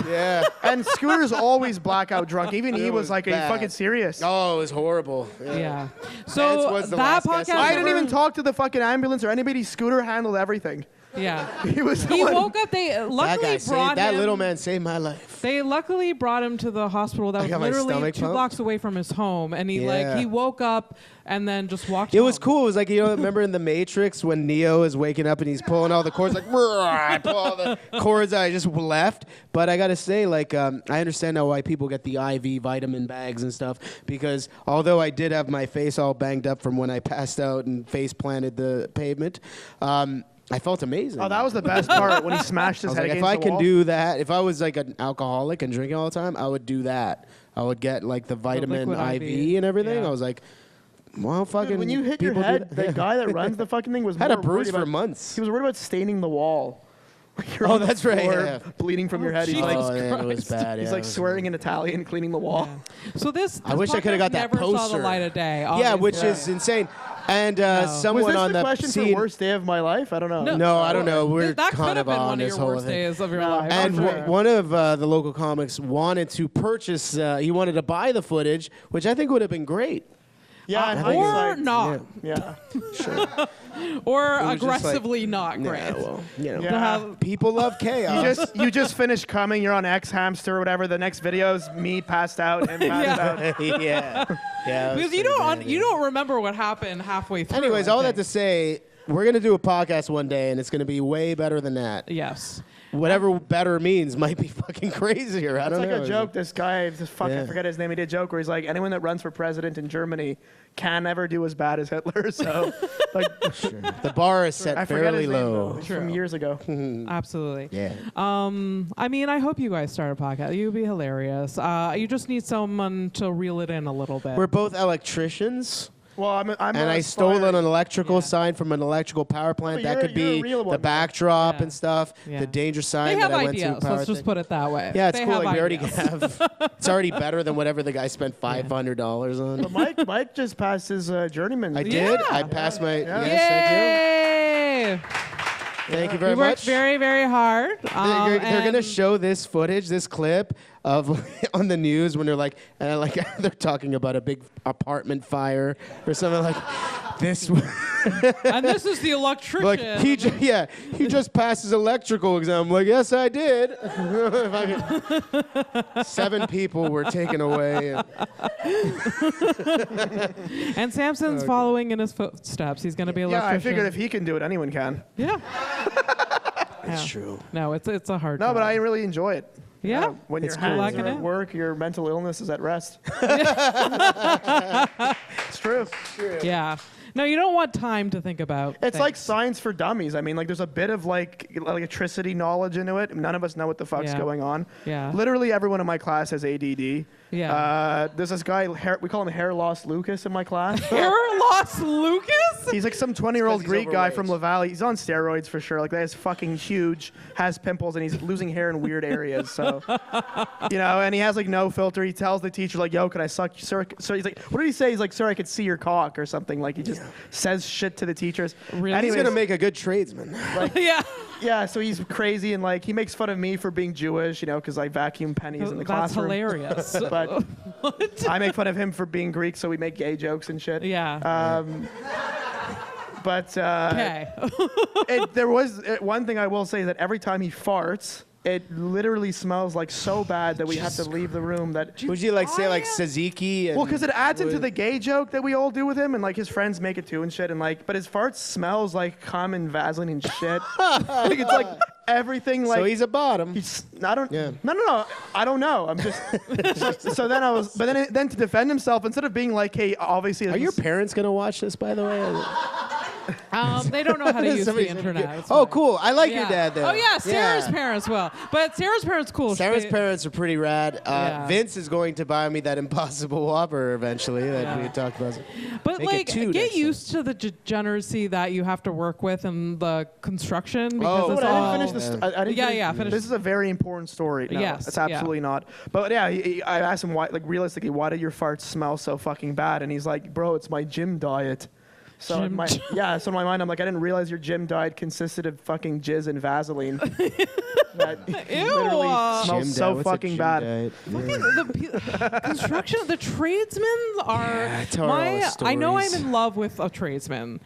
Yeah. And Scooter's always blackout drunk. Even he was like, "Are you fucking serious?" Oh, it was horrible. Yeah. So that podcast. I didn't even talk to the fucking ambulance or anybody. Scooter handled everything. Yeah. He woke up. They luckily brought him. That little man saved my life. They luckily brought him to the hospital that was literally 2 blocks away from his home, and he woke up and then just walked. It was cool. It was like, remember in The Matrix when Neo is waking up and he's pulling all the cords, like I pull all the cords out. I just left. But I gotta say, like, I understand now why people get the IV vitamin bags and stuff, because although I did have my face all banged up from when I passed out and face planted the pavement. I felt amazing. Oh, that was the best part when he smashed his head against the wall. If I can do that, if I was like an alcoholic and drinking all the time, I would do that. I would get like the vitamin IV and everything. I was like, well, fucking. Dude, when you hit your head, the guy that runs the fucking thing was had a bruise for months. He was worried about staining the wall. Oh, that's right. Yeah. Bleeding from your head. He's like, it was bad. He's like swearing in Italian, cleaning the wall. Yeah. So this I wish I could have got that poster. Never saw the light of day. Yeah, which is insane. And someone was this on the the question scene. for worst day of my life? I don't know. No, I don't know. We're that kind of on this whole worst thing. days of your life. And one of the local comics wanted to purchase. He wanted to buy the footage, which I think would have been great. Yeah, or not. Yeah, sure. Or aggressively not great. Yeah, well, people love chaos. You just finished coming. You're on X Hamster or whatever. The next video's me passed out and passed out. Yeah. Because you don't remember what happened halfway through. Anyways, all that to say, we're gonna do a podcast one day, and it's gonna be way better than that. Yes. Whatever better means might be fucking crazier. I don't know. It's like a joke. This guy, I forget his name. He did a joke where he's like, anyone that runs for president in Germany can never do as bad as Hitler. So, like, the bar is set fairly low. Name, from years ago. Absolutely. Yeah. I mean, I hope you guys start a podcast. You'd be hilarious. You just need someone to reel it in a little bit. We're both electricians. Well, I'm and I stole an electrical sign from an electrical power plant. That could be the backdrop and stuff. The danger sign that I went to. Let's just put it that way. Yeah, it's cool. Like we already have. It's already better than whatever the guy spent $500 on. But Mike just passed his journeyman. I did. I passed my. Yes, thank you. Thank you very much. You worked very, very hard. They're going to show this footage, this clip of on the news when they're like they're talking about a big apartment fire or something like this. And this is the electrician. Like he just passed his electrical exam. I'm like, yes, I did. 7 people were taken away. And Samson's following in his footsteps. He's going to be an electrician. Yeah, I figured if he can do it, anyone can. Yeah. It's true. No, it's a hard. No, but I really enjoy it. Yeah. When your hands are at work, your mental illness is at rest. It's true. Yeah. No, you don't want time to think about. It's things. like science for dummies. I mean, like there's a bit of like electricity knowledge into it. None of us know what the fuck's going on. Yeah. Literally everyone in my class has ADD. Yeah. There's this guy, we call him Hair Loss Lucas in my class. Hair Loss Lucas? He's like some 20-year-old Greek guy from Laval. He's on steroids for sure. Like that is fucking huge, has pimples, and he's losing hair in weird areas. So, and he has like no filter. He tells the teacher like, "Yo, can I suck, sir?" So he's like, "What did he say?" He's like, "Sir, I could see your cock," or something. Like he just says shit to the teachers. Really? Anyways, he's gonna make a good tradesman. Like, Yeah. Yeah, so he's crazy and like he makes fun of me for being Jewish, because I vacuum pennies in the classroom. That's hilarious. But I make fun of him for being Greek, so we make gay jokes and shit. Yeah. But Okay. there was one thing I will say is that every time he farts, it literally smells like so bad that we have to leave the room. That would you like say like tzatziki? And well, because it adds into the gay joke that we all do with him, and like his friends make it too and shit, and like, but his fart smells like cum and Vaseline and shit. Like it's like everything. Like so he's a bottom. I don't. Yeah. No. I don't know. I'm just. so then I was, but then to defend himself, instead of being like, hey, obviously. Are your parents gonna watch this, by the way? They don't know how to use the internet. Oh, cool. I like your dad, though. Oh, yeah. Sarah's parents will. But Sarah's parents cool. Sarah's parents are pretty rad. Vince is going to buy me that Impossible Whopper eventually that we talked about. But, get used to the degeneracy that you have to work with in the construction. Because it's I didn't finish this. Finish. This is a very important story. No, yes. It's absolutely not. But, yeah, I asked him, why, like, realistically, why did your farts smell so fucking bad? And he's like, bro, it's my gym diet. So in my mind, I'm like, I didn't realize your gym diet consisted of fucking jizz and Vaseline. That literally smells so fucking bad. The construction, the tradesmen are I know I'm in love with a tradesman.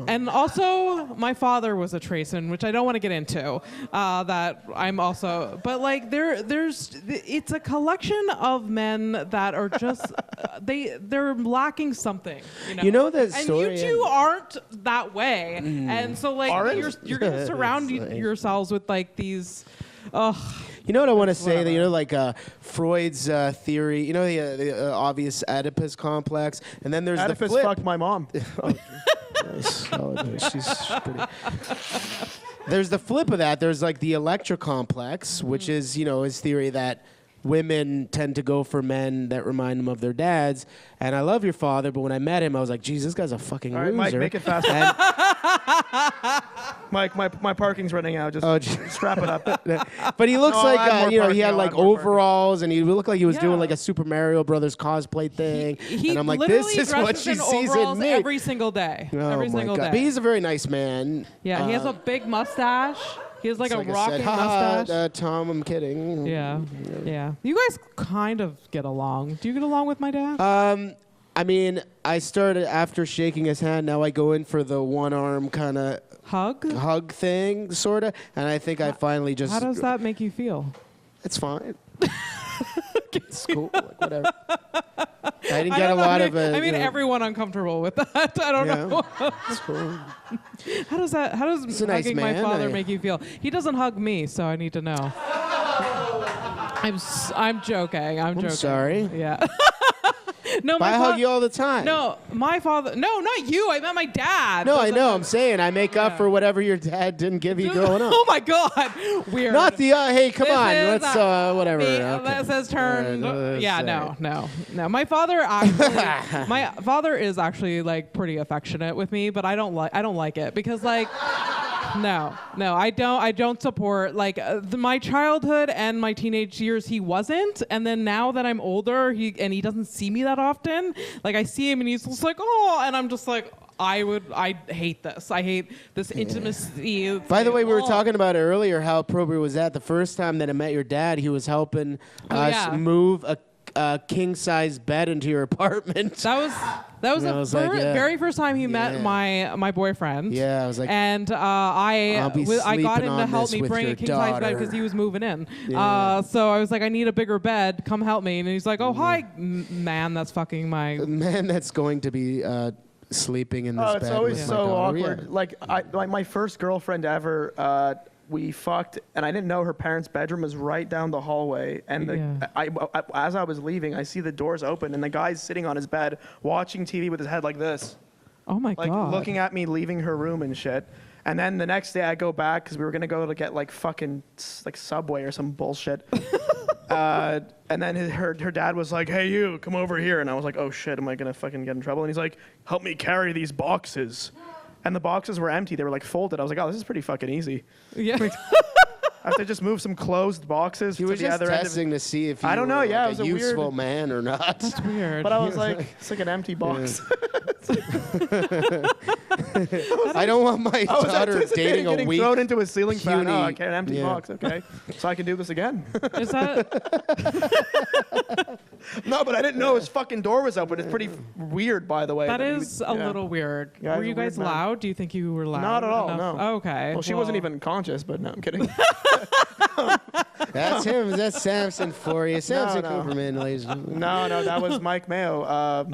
And also, my father was a tradesman, which I don't want to get into. That I'm also, but like it's a collection of men that are just they're lacking something. You know that story. And you two aren't that way, and so like you're gonna surround yourselves with like these. You know what I want to say? That like Freud's theory. The obvious Oedipus complex, and then there's Oedipus the flip. fucked my mom. She's pretty. There's the flip of that. There's like the Electra complex, which is his theory that women tend to go for men that remind them of their dads. And I love your father, but when I met him, I was like, geez, this guy's a fucking loser. Mike, make it faster. Mike, my parking's running out. Just strap it up. But he looks like, he had like overalls, and he looked like he was doing like a Super Mario Brothers cosplay thing. And I'm like, this is what she sees in me. Every single day. Every single day. But he's a very nice man. Yeah, he has a big mustache. He has like a rocking mustache. Tom, I'm kidding. Yeah. You guys kind of get along. Do you get along with my dad? I mean, I started after shaking his hand. Now I go in for the one arm kind of hug thing, sort of. And I think I finally just. How does that make you feel? It's fine. It's cool. Like, whatever. I didn't get a lot of it. I mean, everyone uncomfortable with that. I don't know. It's cool. How does hugging my father make you feel? He doesn't hug me, so I need to know. I'm joking. I'm joking. Sorry. Yeah. No, I hug you all the time. No, my father. No, not you. I meant my dad. No, I know. I'm saying I make up for whatever your dad didn't give you growing up. Oh my God, weird. Not the hey, come on, let's whatever. This has turned. No. My father is actually like pretty affectionate with me, but I don't like it because like. No, I don't support like my childhood and my teenage years. He wasn't, and then now that I'm older, he doesn't see me that often. Like I see him and he's just like, oh, and I'm just like, I hate this. I hate this intimacy. By the way, we were talking about it earlier how appropriate was that. The first time that I met your dad, he was helping us move a king-size bed into your apartment. That was the very first time he met my boyfriend. Yeah, I was like, and I got him to help me bring a king-size bed because he was moving in. Yeah. So I was like, I need a bigger bed. Come help me. And he's like, oh hi, man, that's fucking my man. That's going to be sleeping in this bed. It's always so awkward. Yeah. Like my first girlfriend ever. We fucked, and I didn't know her parents' bedroom was right down the hallway. And as I was leaving, I see the doors open, and the guy's sitting on his bed watching TV with his head like this. Oh my like God. looking at me leaving her room and shit. And then the next day I go back because we were gonna go to get like fucking like Subway or some bullshit. And then her dad was like, "Hey, you, come over here." And I was like, "Oh shit, am I gonna fucking get in trouble?" And he's like, "Help me carry these boxes." And the boxes were empty; they were like folded. I was like, "Oh, this is pretty fucking easy." Yeah. I have to just move some closed boxes He to was the just other end. testing to see if you I don't know, were yeah, like it was a a useful weird- man or not. That's weird. But I was like, it's like an empty box. I don't want my I was daughter anticipating dating a getting weak. thrown into a ceiling fan. puny- Oh, okay, an empty yeah. box. Okay, so I can do this again. Is that? No, but I didn't know his fucking door was open. It's pretty weird, by the way. That he is would- a yeah. little weird. Yeah, Were he's you a weird guys man. loud? Do you think you were loud? Not at all, enough? no. Okay. Well, she wasn't even conscious, but no, I'm kidding. That's him. That's Samson for you. Samson no. Cooperman, ladies. No, that was Mike Mayo.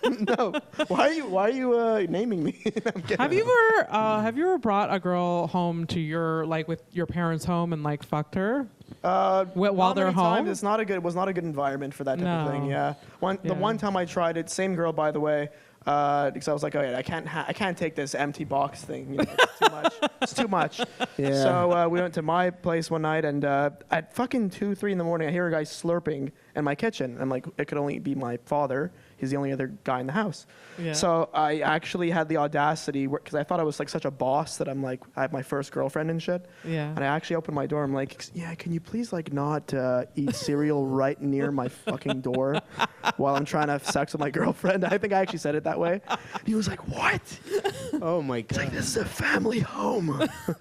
No, why are you naming me? I'm kidding. Have you ever brought a girl home to your with your parents' home and like fucked her? While Not they're many home? times. It was not a good environment for that type of thing. No. Yeah. The Yeah. one time I tried it, same girl, by the way. Because I was like, oh yeah, I can't take this empty box thing. You know, it's too much. It's too much. Yeah. So we went to my place one night, and at fucking 2, 3 in the morning, I hear a guy slurping in my kitchen. I'm like, it could only be my father. He's the only other guy in the house. Yeah. So I actually had the audacity, because I thought I was like such a boss that I'm like, I have my first girlfriend and shit. Yeah. And I actually opened my door. I'm like, yeah, can you please like not eat cereal right near my fucking door while I'm trying to have sex with my girlfriend? I think I actually said it that way. And he was like, what? Oh my It's like, god. this is a family home.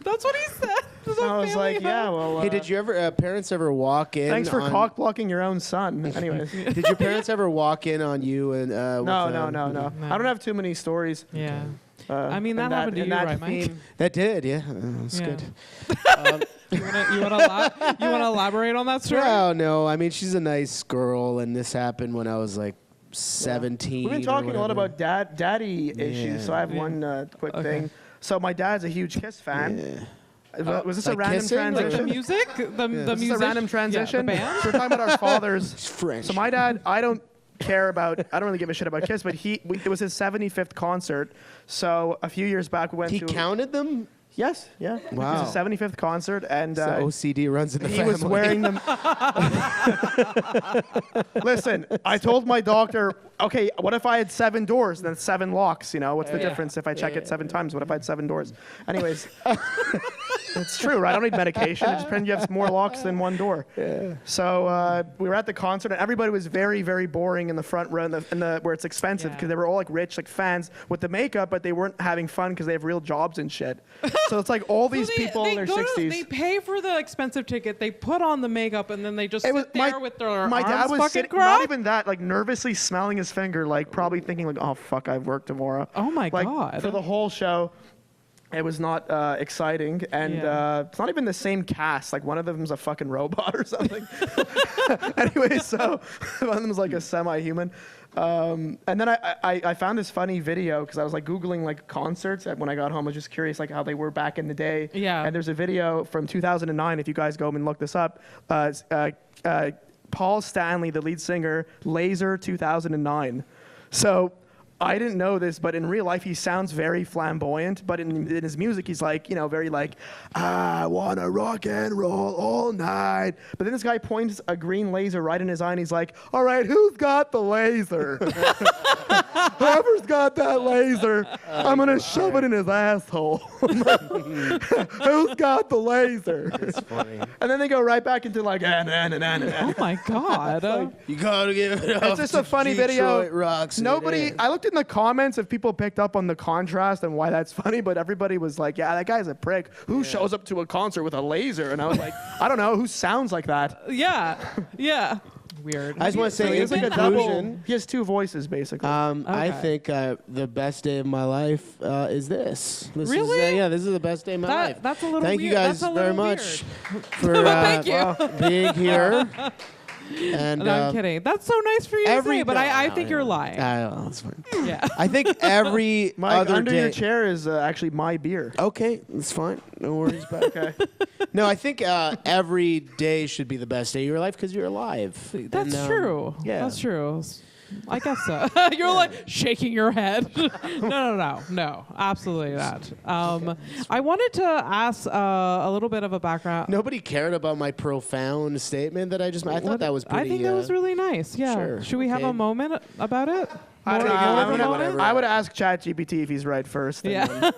That's what he said. This is a I was family like, yeah, home. well. Hey, did you ever parents ever walk in? Thanks for on- cock blocking your own son. Anyways. Did your parents ever walk in on you and? No. No. I don't have too many stories. Yeah. I mean, in that happened to in you, that right, Mike? theme. That did, yeah. That's Yeah. good. You wanna elaborate on that story? Well, no, I mean she's a nice girl, and this happened when I was like 17. We've been or talking a lot whatever. about daddy issues, so I have Yeah. one quick Okay. thing. So my dad's a huge Kiss fan. Yeah. Was this like a random kissing, like The transition? music, the This is music, a random transition. Yeah, the band. So we're talking about our fathers. She's French. So my dad, I don't really give a shit about Kiss, but it was his 75th concert. So a few years back we went He to. counted them. Yes, yeah. Wow. It was his 75th concert, and So OCD runs in the he family. was wearing them. Listen, I told my doctor, okay, what if I had 7 doors and then 7 locks? You know, what's the Yeah. difference if I check it 7 times? What if I had 7 doors? Anyways, it's true, right? I don't need medication. It just depends. You have more locks than 1 door. Yeah. So we were at the concert, and everybody was very, very boring in the front row, in the where it's expensive, Yeah. because they were all like rich, like fans with the makeup, but they weren't having fun because they have real jobs and shit. So it's like all these people in their go to- 60s. They pay for the expensive ticket. They put on the makeup and then they just It was sit there with their my arms dad was fucking sitting, crossed. not even that, like nervously smelling his finger, like probably thinking like, oh fuck, I've work tomorrow. Oh my like, God. For the whole show, it was not exciting, and Yeah. it's not even the same cast. Like one of them's a fucking robot or something. Anyway, so one of them's like a semi-human. And then I found this funny video because I was like Googling like concerts when I got home. I was just curious like how they were back in the day. Yeah. And there's a video from 2009. If you guys go and look this up, Paul Stanley, the lead singer, Laser 2009. So I didn't know this, but in real life he sounds very flamboyant. But in his music, he's like, you know, very like, I wanna rock and roll all night. But then this guy points a green laser right in his eye, and he's like, all right, who's got the laser? Whoever's got that laser, I'm gonna shove it in his asshole. Who's got the laser? It's funny. And then they go right back into like, Oh my God. You gotta give it up. It's just to a funny Detroit video. Rocks Nobody, I looked in the comments if people picked up on the contrast and why that's funny, but everybody was like, yeah, that guy's a prick. Who shows up to a concert with a laser? And I was like, I don't know, who sounds like that? Yeah. Yeah. Weird. I just want to So say, he in has like a conclusion, double, he has 2 voices basically. I Okay. think the best day of my life is this. This Really? Is, yeah, this is the best day of my life. That's a little Thank you weird. guys That's a very little much weird. for Thank you. being here. And No, I'm kidding. That's so nice for you to say, but I think you're lying. That's fine. Yeah. I think every Mike, other under day. your chair is actually my beer. Okay, that's fine. No worries about it. Okay. No, I think every day should be the best day of your life because you're alive. That's And, true. yeah. That's true. I guess so. You're like shaking your head. No, absolutely not. I wanted to ask a little bit of a background. Nobody cared about my profound statement that I just made. I thought that was pretty. I think that was really nice. Yeah. Sure. Should we have a moment about it? I don't know. I would ask ChatGPT if he's right first. Yeah.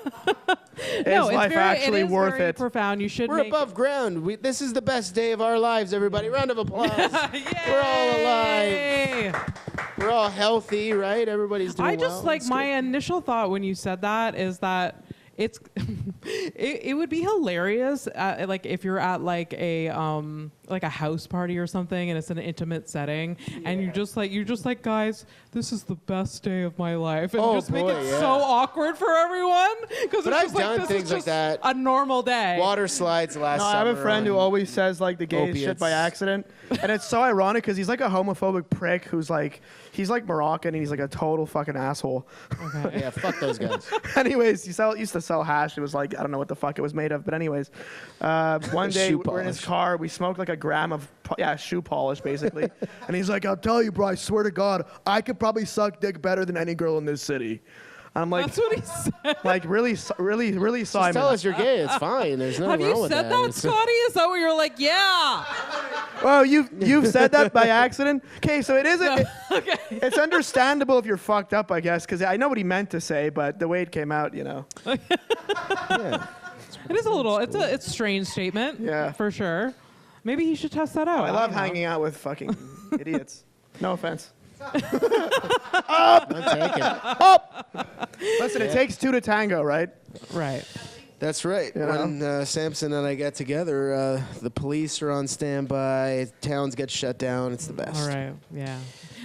Is life actually worth it? Profound. You should. We're above ground. This is the best day of our lives, everybody. Round of applause. We're all alive. We're all healthy, right? Everybody's doing well. I just like my initial thought when you said that is that it's it would be hilarious like if you're at like a house party or something and it's an intimate setting and you're just like guys, this is the best day of my life, and just make it so awkward for everyone because I've done things like that. A normal day. Water slides last summer. I have a friend who always says like the gayest shit by accident, and it's so ironic because he's like a homophobic prick who's like he's like Moroccan and he's like a total fucking asshole. Okay. Yeah, fuck those guys. Anyways, he used to sell hash. It was like, I don't know what the fuck it was made of, but anyways, one day we're in his car. We smoked like a gram of shoe polish basically, and he's like, "I'll tell you, bro. I swear to God, I could probably suck dick better than any girl in this city." I'm like, that's what he said. Like, really, Simon. Just tell us you're gay. It's fine. There's nothing wrong with that. Have you said that, Scotty? Is that what you're like? Yeah. Well, you've said that by accident. Okay, so it isn't. No. Okay. It's understandable if you're fucked up, I guess, because I know what he meant to say, but the way it came out, you know. Yeah. It is a little. It's a strange statement. Yeah. For sure. Maybe he should test that out. I love hanging out with fucking idiots. No offense. Up! Take it. Up! Listen, it takes two to tango, right? Right. That's right. You when Samson and I get together, the police are on standby, towns get shut down. It's the best. All right. Yeah.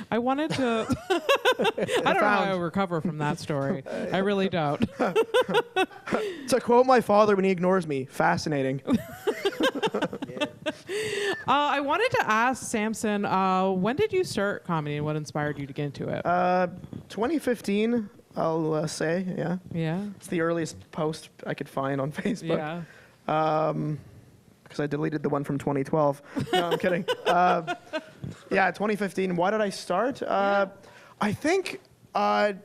I wanted to. I don't know how I recover from that story. I really don't. To quote my father when he ignores me, fascinating. I wanted to ask Samson, when did you start comedy and what inspired you to get into it? 2015, I'll say, yeah. Yeah. It's the earliest post I could find on Facebook. Yeah. Because I deleted the one from 2012. No, I'm kidding. Yeah, 2015. Why did I start? I think I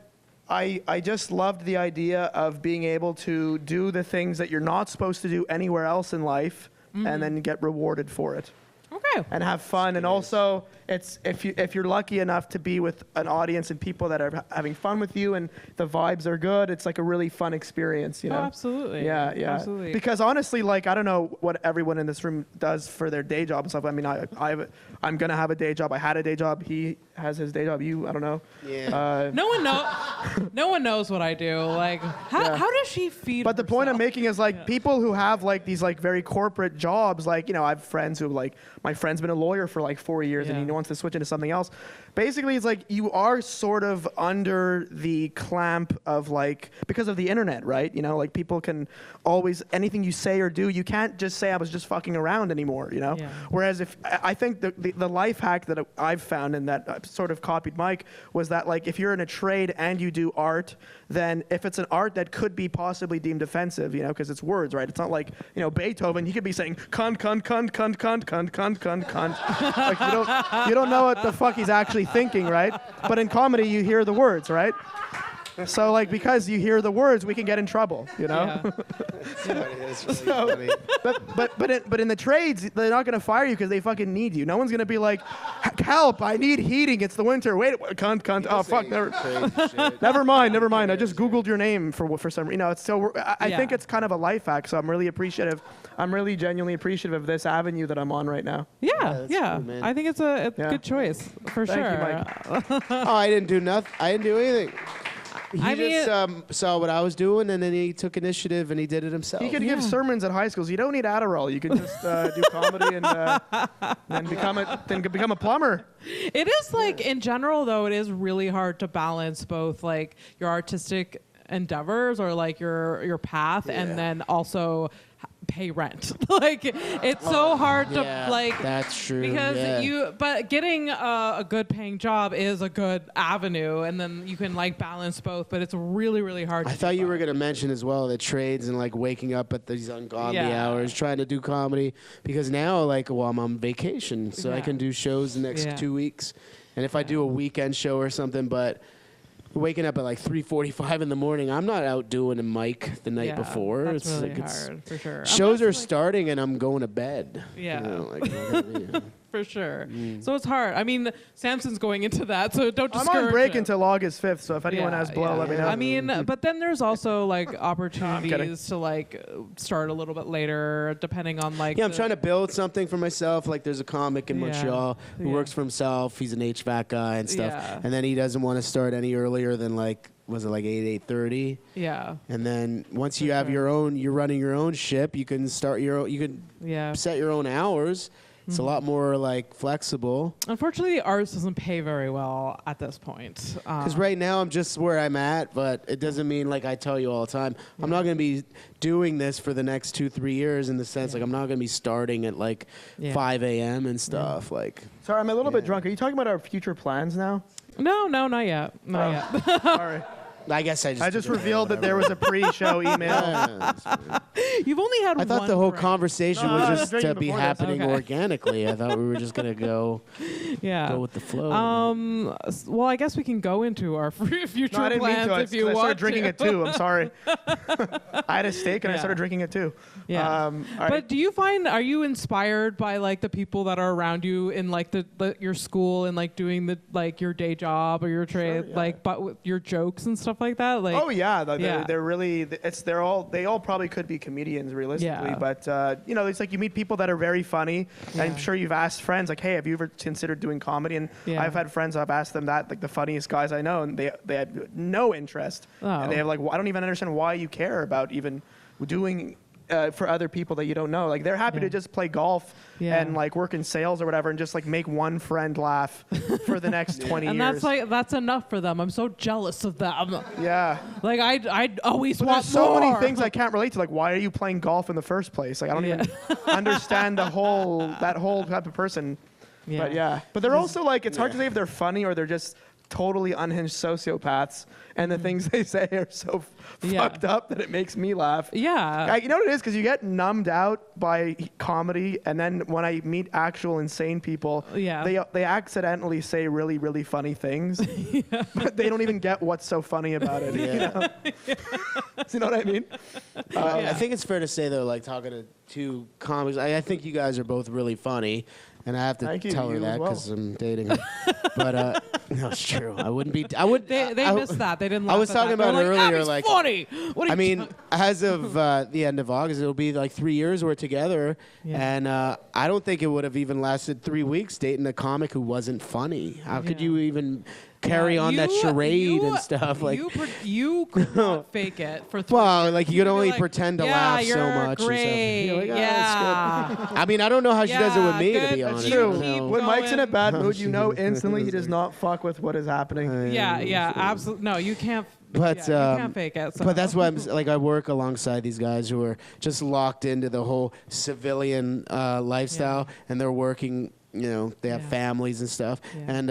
just loved the idea of being able to do the things that you're not supposed to do anywhere else in life, and then get rewarded for it. Okay. And have fun, and also it's if you're lucky enough to be with an audience and people that are having fun with you and the vibes are good, it's like a really fun experience, you know? Oh, absolutely. Yeah. Absolutely. Because honestly, like, I don't know what everyone in this room does for their day job and stuff. I mean, I'm gonna have a day job. I had a day job. He has his day job. I don't know. Yeah. No one knows what I do. Like, how does she feed But the point I'm herself? making is like people who have like these like very corporate jobs, like, you know, I have friends who like, my friend's been a lawyer for like 4 years and he wants to switch into something else. Basically, it's like you are sort of under the clamp of like, because of the internet, right? You know, like people can always, anything you say or do, you can't just say I was just fucking around anymore, you know? Yeah. Whereas if, I think the life hack that I've found and that I've sort of copied Mike was that like if you're in a trade and you do art, then if it's an art that could be possibly deemed offensive, you know, because it's words, right? It's not like, you know, Beethoven, he could be saying cunt, cunt, cunt, cunt, cunt, cunt, cunt, cunt, cunt. Like you don't know what the fuck he's actually thinking, right? But in comedy, you hear the words, right? So like because you hear the words, we can get in trouble, you know. But in the trades, they're not gonna fire you because they fucking need you. No one's gonna be like, help! I need heating. It's the winter. Wait, cunt. Oh fuck, never mind. I just googled your name for some. You know, it's so. I think it's kind of a life hack. So I'm really appreciative. I'm really genuinely appreciative of this avenue that I'm on right now. Yeah. Cool, I think it's a good choice for Thank sure. you, Mike. Oh, I didn't do nothing. I didn't do anything. He just saw what I was doing, and then he took initiative, and he did it himself. He could give sermons at high schools. You don't need Adderall. You can just do comedy and then become a plumber. It is like in general though, it is really hard to balance both like your artistic endeavors or like your path and then also pay rent. Like it's so hard to like. That's true. Because but getting a good paying job is a good avenue, and then you can like balance both. But it's really really hard. I thought you were gonna mention as well the trades and like waking up at these ungodly hours trying to do comedy because now like I'm on vacation, so I can do shows the next 2 weeks. And if I do a weekend show or something, but waking up at like 3:45 in the morning, I'm not out doing a mic the night before. That's it's really like hard, for sure. Shows are starting and I'm going to bed. Yeah. You know, like, for sure. So it's hard. I mean, Samson's going into that, so don't discourage I'm on break him. until August 5th, so if anyone has blow, let me know. I mean, but then there's also like opportunities to like start a little bit later, depending on like. Yeah, I'm trying to build something for myself. Like there's a comic in Montreal who works for himself. He's an HVAC guy and stuff, and then he doesn't want to start any earlier than like. Was it like 8:30? Yeah. And then once you have your own, you're running your own ship. You can start your own. You can set your own hours. It's a lot more like flexible. Unfortunately, ours doesn't pay very well at this point. Because right now I'm just where I'm at, but it doesn't mean like I tell you all the time. I'm not going to be doing this for the next 2-3 years in the sense like I'm not going to be starting at like 5 a.m. and stuff. Like. Sorry, I'm a little bit drunk. Are you talking about our future plans now? No, not yet. Not yet. Sorry. I guess I just revealed that there was a pre-show email. You've only had one. I thought the whole conversation was just to be happening Okay. organically. I thought we were just gonna go with the flow. Well, I guess we can go into our future No, I didn't mean plans to. if you I want started drinking to. it too. I'm sorry. I had a steak and I started drinking it too. Yeah. All right. But do you find, are you inspired by like the people that are around you in like your school and like doing the like your day job or your trade, like but with your jokes and stuff like that? Like, oh yeah, they're really they all probably could be comedians realistically, but you know, it's like you meet people that are very funny. I'm sure you've asked friends like, hey, have you ever considered doing comedy? And I've had friends, I've asked them that, like the funniest guys I know, and they had no interest. And they have like, I don't even understand why you care about even doing for other people that you don't know. Like they're happy to just play golf and like work in sales or whatever and just like make one friend laugh for the next 20 and years. that's enough for them. I'm so jealous of them. Yeah. Like I always But want there's so more. many things I can't relate to. Like, why are you playing golf in the first place? Like, I don't even understand that whole type of person. But they're also like, it's hard to say if they're funny or they're just totally unhinged sociopaths, and the things they say are so fucked up that it makes me laugh. Yeah. You know what it is? Because you get numbed out by comedy, and then when I meet actual insane people, they accidentally say really, really funny things, but they don't even get what's so funny about it. You know? You know what I mean? I think it's fair to say though, like talking to two comics, I think you guys are both really funny. And I have to tell her that because I'm dating her. But no, it's true. I wouldn't be. I would. They missed that. They didn't. I was talking about it earlier. Like, funny. What I mean, as of the end of August, it'll be like 3 years we're together, and I don't think it would have even lasted 3 weeks dating a comic who wasn't funny. How could you even carry on that charade and stuff? Like you could not fake it for 3 well, years. like you could only like, pretend to laugh so much. Great. And stuff. Yeah. I mean, I don't know how she does it with me, to be honest. That's true. Keep When Mike's in a bad mood, you know She- instantly he does not fuck with what is happening. Yeah, absolutely. No, you can't. But you can't fake it. So. But that's why I'm like I work alongside these guys who are just locked into the whole civilian lifestyle, and they're working. You know, they have families and stuff, and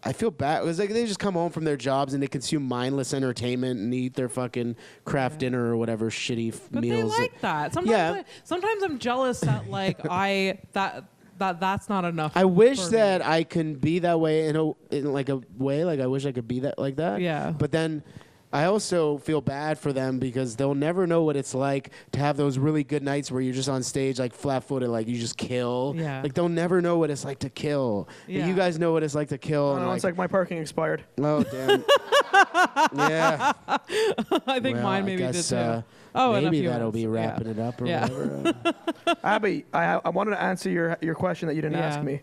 I feel bad. It was like they just come home from their jobs and they consume mindless entertainment and eat their fucking craft dinner or whatever shitty But meals. they like that. Sometimes, sometimes I'm jealous that like that's not enough. I wish for that me. I can be that way in like a way. Like I wish I could be that like that. Yeah. But then I also feel bad for them because they'll never know what it's like to have those really good nights where you're just on stage like flat-footed, like you just kill. Yeah. Like they'll never know what it's like to kill. Yeah. You guys know what it's like to kill. No, it's like my parking expired. Oh damn. Yeah. I think Well, mine I maybe guess, did too. Oh, in a maybe few that'll months. be wrapping it up or Yeah. whatever. Abby, I wanted to answer your question that you didn't ask me.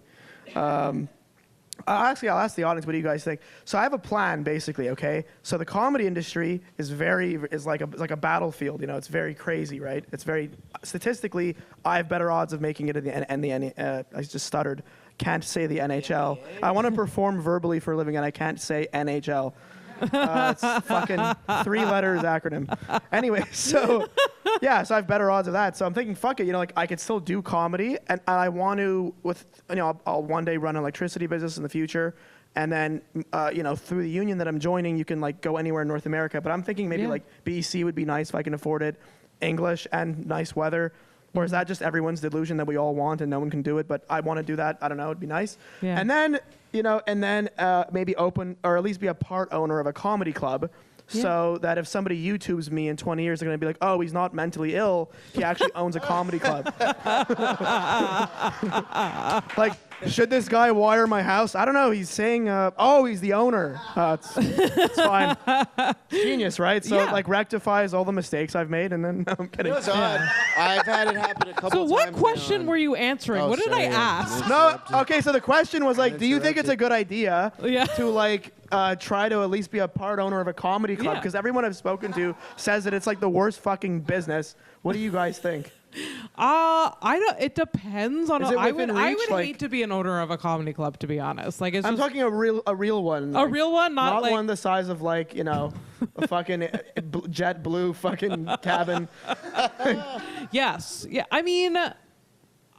Actually, I'll ask the audience, what do you guys think? So I have a plan, basically, okay? So the comedy industry is like a battlefield, you know? It's very crazy, right? It's very, statistically, I have better odds of making it in I just stuttered. Can't say the NHL. I want to perform verbally for a living, and I can't say NHL. It's fucking 3 letters acronym. Anyway, so I have better odds of that. So I'm thinking, fuck it, you know, like I could still do comedy, and I want to, I'll one day run an electricity business in the future, and then, through the union that I'm joining, you can like go anywhere in North America. But I'm thinking maybe like BC would be nice if I can afford it, English and nice weather. Or is that just everyone's delusion that we all want and no one can do it? But I want to do that. I don't know. It'd be nice. Yeah. And then, maybe open or at least be a part owner of a comedy club. Yeah. So that if somebody YouTubes me in 20 years, they're going to be like, oh, he's not mentally ill. He actually owns a comedy club. Like, should this guy wire my house? I don't know. He's saying, he's the owner. It's fine. Genius, right? So it rectifies all the mistakes I've made, and then I'm kidding. It was odd. I've had it happen a couple So times. what question were you answering? Oh, what did sorry, I ask? No, okay, so the question was do you think it's a good idea to try to at least be a part owner of a comedy club? Yeah. Because everyone I've spoken to says that it's like the worst fucking business. What do you guys think? I don't. It depends on. Is it I within would reach, hate to be an owner of a comedy club, to be honest. Like, I'm talking a real one. A real one, not like one the size of a fucking jet blue fucking cabin. Yes. Yeah. I mean,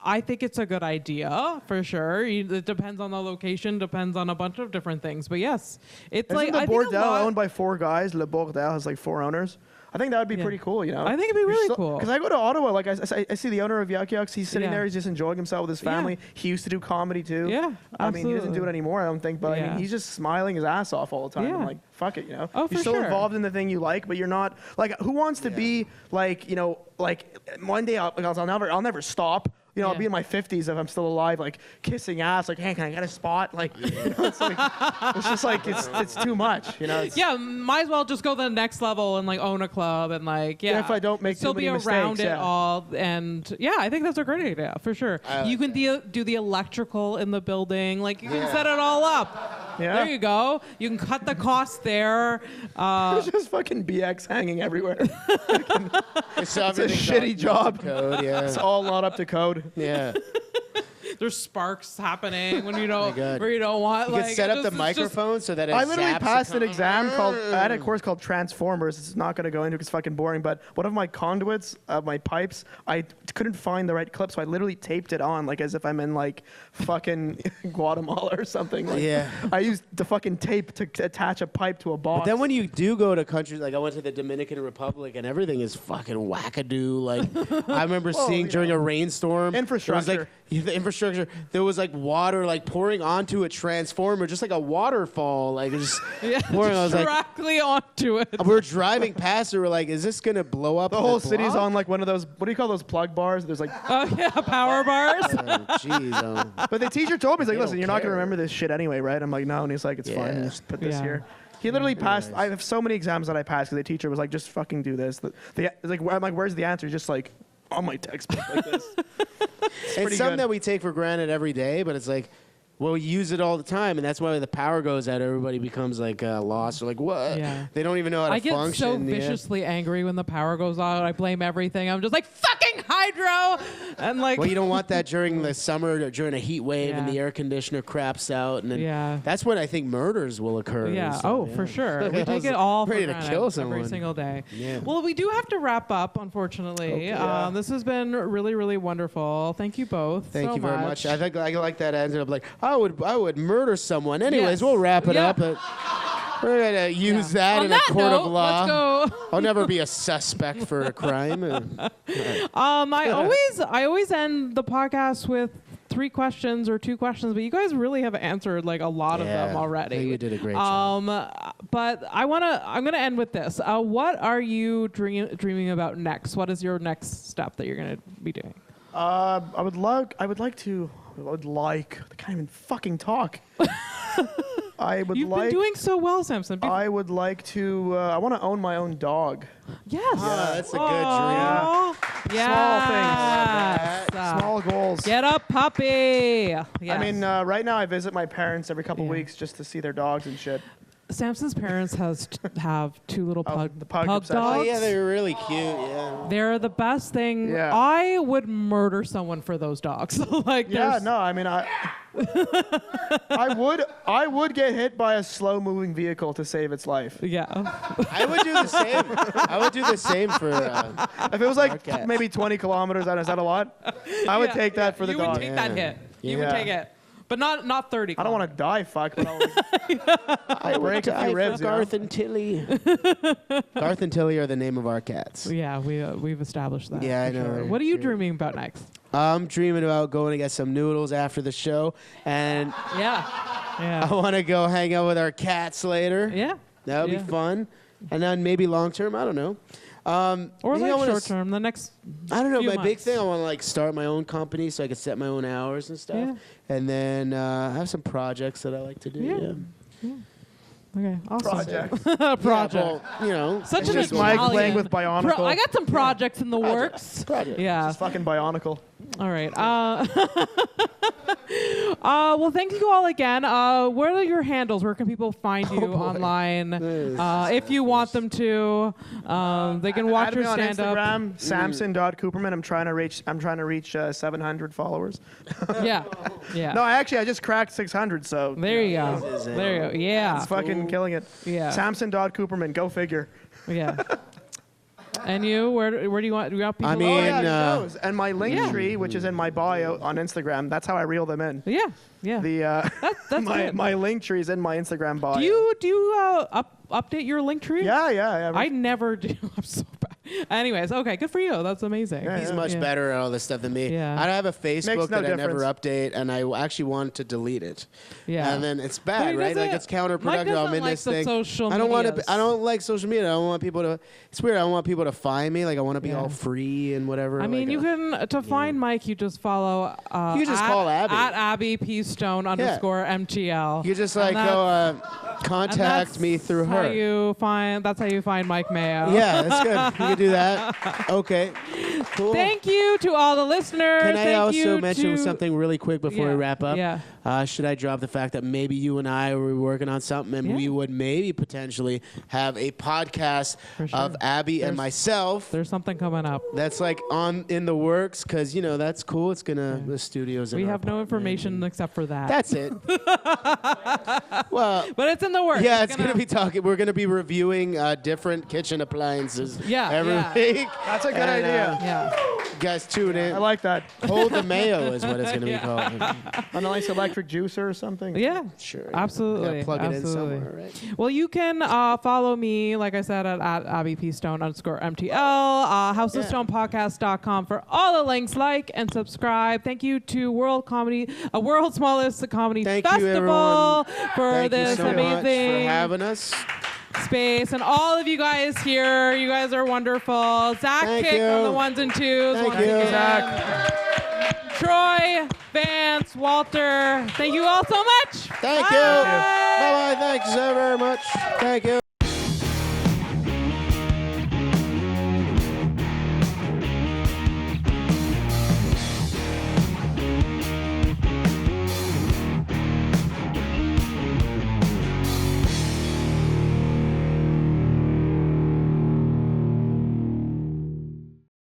I think it's a good idea for sure. It depends on the location, depends on a bunch of different things. But yes, it's Isn't like the Bordel owned by 4 guys? Le Bordel has 4 owners. I think that would be pretty cool, I think it'd be really cool. Because I go to Ottawa, I see the owner of Yuck Yucks. He's sitting there. He's just enjoying himself with his family. Yeah. He used to do comedy too. Yeah, I mean, he doesn't do it anymore, I don't think. But I mean, he's just smiling his ass off all the time. Yeah. I'm like, fuck it, Oh, you're still involved in the thing you like, but you're not who wants to be one day I'll never stop. I'll be in my 50s if I'm still alive, kissing ass, hey, can I get a spot? It's too much, might as well just go to the next level and own a club and if I don't make still too many be around mistakes, it all. And I think that's a great idea for sure. You can do the electrical in the building, you can set it all up. Yeah. There you go. You can cut the cost there. There's just fucking BX hanging everywhere. It's a shitty job. Code, yeah. It's all not up to code. Yeah. There's sparks happening when you don't God. where you don't want. You can set up the microphone so that it I literally zaps passed the an exam called. I had a course called Transformers. It's not going to go into because it's fucking boring. But one of my conduits, my pipes, I couldn't find the right clip, so I literally taped it on as if I'm in fucking Guatemala or something. I used the fucking tape to attach a pipe to a box. But then when you do go to countries, I went to the Dominican Republic and everything is fucking wackadoo. I remember seeing during a rainstorm. Infrastructure. The infrastructure. There was water pouring onto a transformer, just like a waterfall. Just pouring. I was directly onto it. We were driving past it. We're like, is this gonna blow up? The whole city's on one of those. What do you call those plug bars? There's power bars. Jeez. But the teacher told me, he's listen, you're not gonna remember this shit anyway, right? I'm like, no, and he's like, it's fine. Just put this here. He literally passed. I have so many exams that I passed because the teacher was like, just fucking do this. I'm like, where's the answer? He's just on my textbook like this. It's something that we take for granted every day, but it's well, we use it all the time, and that's why when the power goes out, everybody becomes lost. Or what? Yeah. They don't even know how to function. I get so viciously angry when the power goes out. I blame everything. I'm just fucking hydro! And well, you don't want that during the summer or during a heat wave and the air conditioner craps out. And then that's when I think murders will occur. Yeah. So, for sure. We take it all for ready to granted kill someone every single day. Yeah. Well, we do have to wrap up, unfortunately. Okay. This has been really, really wonderful. Thank you both. Thank so you very much. I think I like that answer. I'm I would murder someone. Anyways, we'll wrap it up. But we're gonna use that in a court of law. Let's go. I'll never be a suspect for a crime. I always end the podcast with 3 questions or 2 questions, but you guys really have answered a lot of them already. I think you did a great job. But I'm gonna end with this. What are you dreaming about next? What is your next step that you're gonna be doing? I can't even fucking talk. You've been doing so well, Samson. I would like to. I want to own my own dog. Yes. Yeah, that's a good dream. Yeah. Small things. Small goals. Get a puppy. Yes. I mean, right now I visit my parents every couple weeks just to see their dogs and shit. Samson's parents have 2 little pug dogs. Oh yeah, they're really cute. Yeah, they're the best thing. Yeah. I would murder someone for those dogs. I mean, I would get hit by a slow-moving vehicle to save its life. Yeah. I would do the same. I would do the same for. If it was maybe 20 kilometers, is that a lot? I would take that for the dog. You would take that hit. You would take it. But not 30. I don't want to die, fuck. But I'll break a few ribs. Garth and Tilly. Garth and Tilly are the name of our cats. Yeah, we've established that. Yeah, I know. Sure. What are you dreaming about next? I'm dreaming about going to get some noodles after the show, and I want to go hang out with our cats later. Yeah. That would be fun. And then maybe long term, I don't know. Or like short term, the next I don't know. few My big months. thing, I want to like start my own company so I can set my own hours and stuff. Yeah. And then I have some projects that I like to do. Yeah. Okay, awesome. Project. Project. Yeah, well, you know. Such It's an just Mike Italian. playing with Bionicle. I got some projects in the works. Project. Yeah. It's fucking Bionicle. All right. Well, thank you all again. What are your handles? Where can people find you online? If you want them to, they can watch Add your me on stand-up. Instagram, Samson.Cooperman. I'm trying to reach 700 followers. Yeah. No, I just cracked 600. So There you go. There you go. Yeah. it's fucking killing it. Yeah. Samson.Cooperman. Go figure. Yeah. And you, where do you want people? I mean, Oh yeah, shows. And my link tree, which is in my bio on Instagram. That's how I reel them in. Yeah. Yeah. The that's my good. my link tree is in my Instagram bio. Do you update your link tree? Yeah. I never do. I'm so bad. Anyways, okay, good for you. That's amazing. Yeah, He's much better at all this stuff than me. Yeah. I have a Facebook Makes no that I never difference. update, and I actually wanted to delete it. Yeah. And then it's But bad, he right? Like doesn't- it's counterproductive. Mike doesn't I'm in like this the thing. social I don't want medias. to. I don't like social media. I don't want people to. It's weird. I don't want people to find me. Like I want to be all free and whatever. I mean, like you can to find Mike. You just follow. You just at, call Abby. at Abby P Stone _MTL. You just And like that's- go and contact that's me through how her. That's how you find Mike Mayo. Yeah, that's good. You can do that. Okay. Cool. Thank you to all the listeners. Can I Thank also you mention to something really quick before we wrap up? Yeah. Should I drop the fact that maybe you and I were working on something and we would maybe potentially have a podcast of Abby and myself There's something coming up. that's like in the works because, you know, that's cool. It's going to, the studio's in We our have no apartment. information except for that. That's it. Well, but it's in the works. yeah, it's going to be talking. We're going to be reviewing different kitchen appliances every week. That's a good And, idea. Yeah. You guys tune in. I like that. Hold the Mayo is what it's going to be called. A nice electric juicer or something. Yeah. Sure. Absolutely. Gotta plug it Absolutely. in somewhere, right? Well, you can follow me, like I said, at Abby P Stone _MTL, houseofstonepodcast.com for all the links. Like and subscribe. Thank you to World's Smallest Comedy Thank you, Festival everyone. for Thank this you so much amazing for having us. space, and all of you guys here. You guys are wonderful. Zach Thank Kick you. on the ones and twos. Thank once you, again. Zach. Troy, Vance, Walter. Thank you all so much. Thank you. Bye-bye. Thanks so very much. Thank you.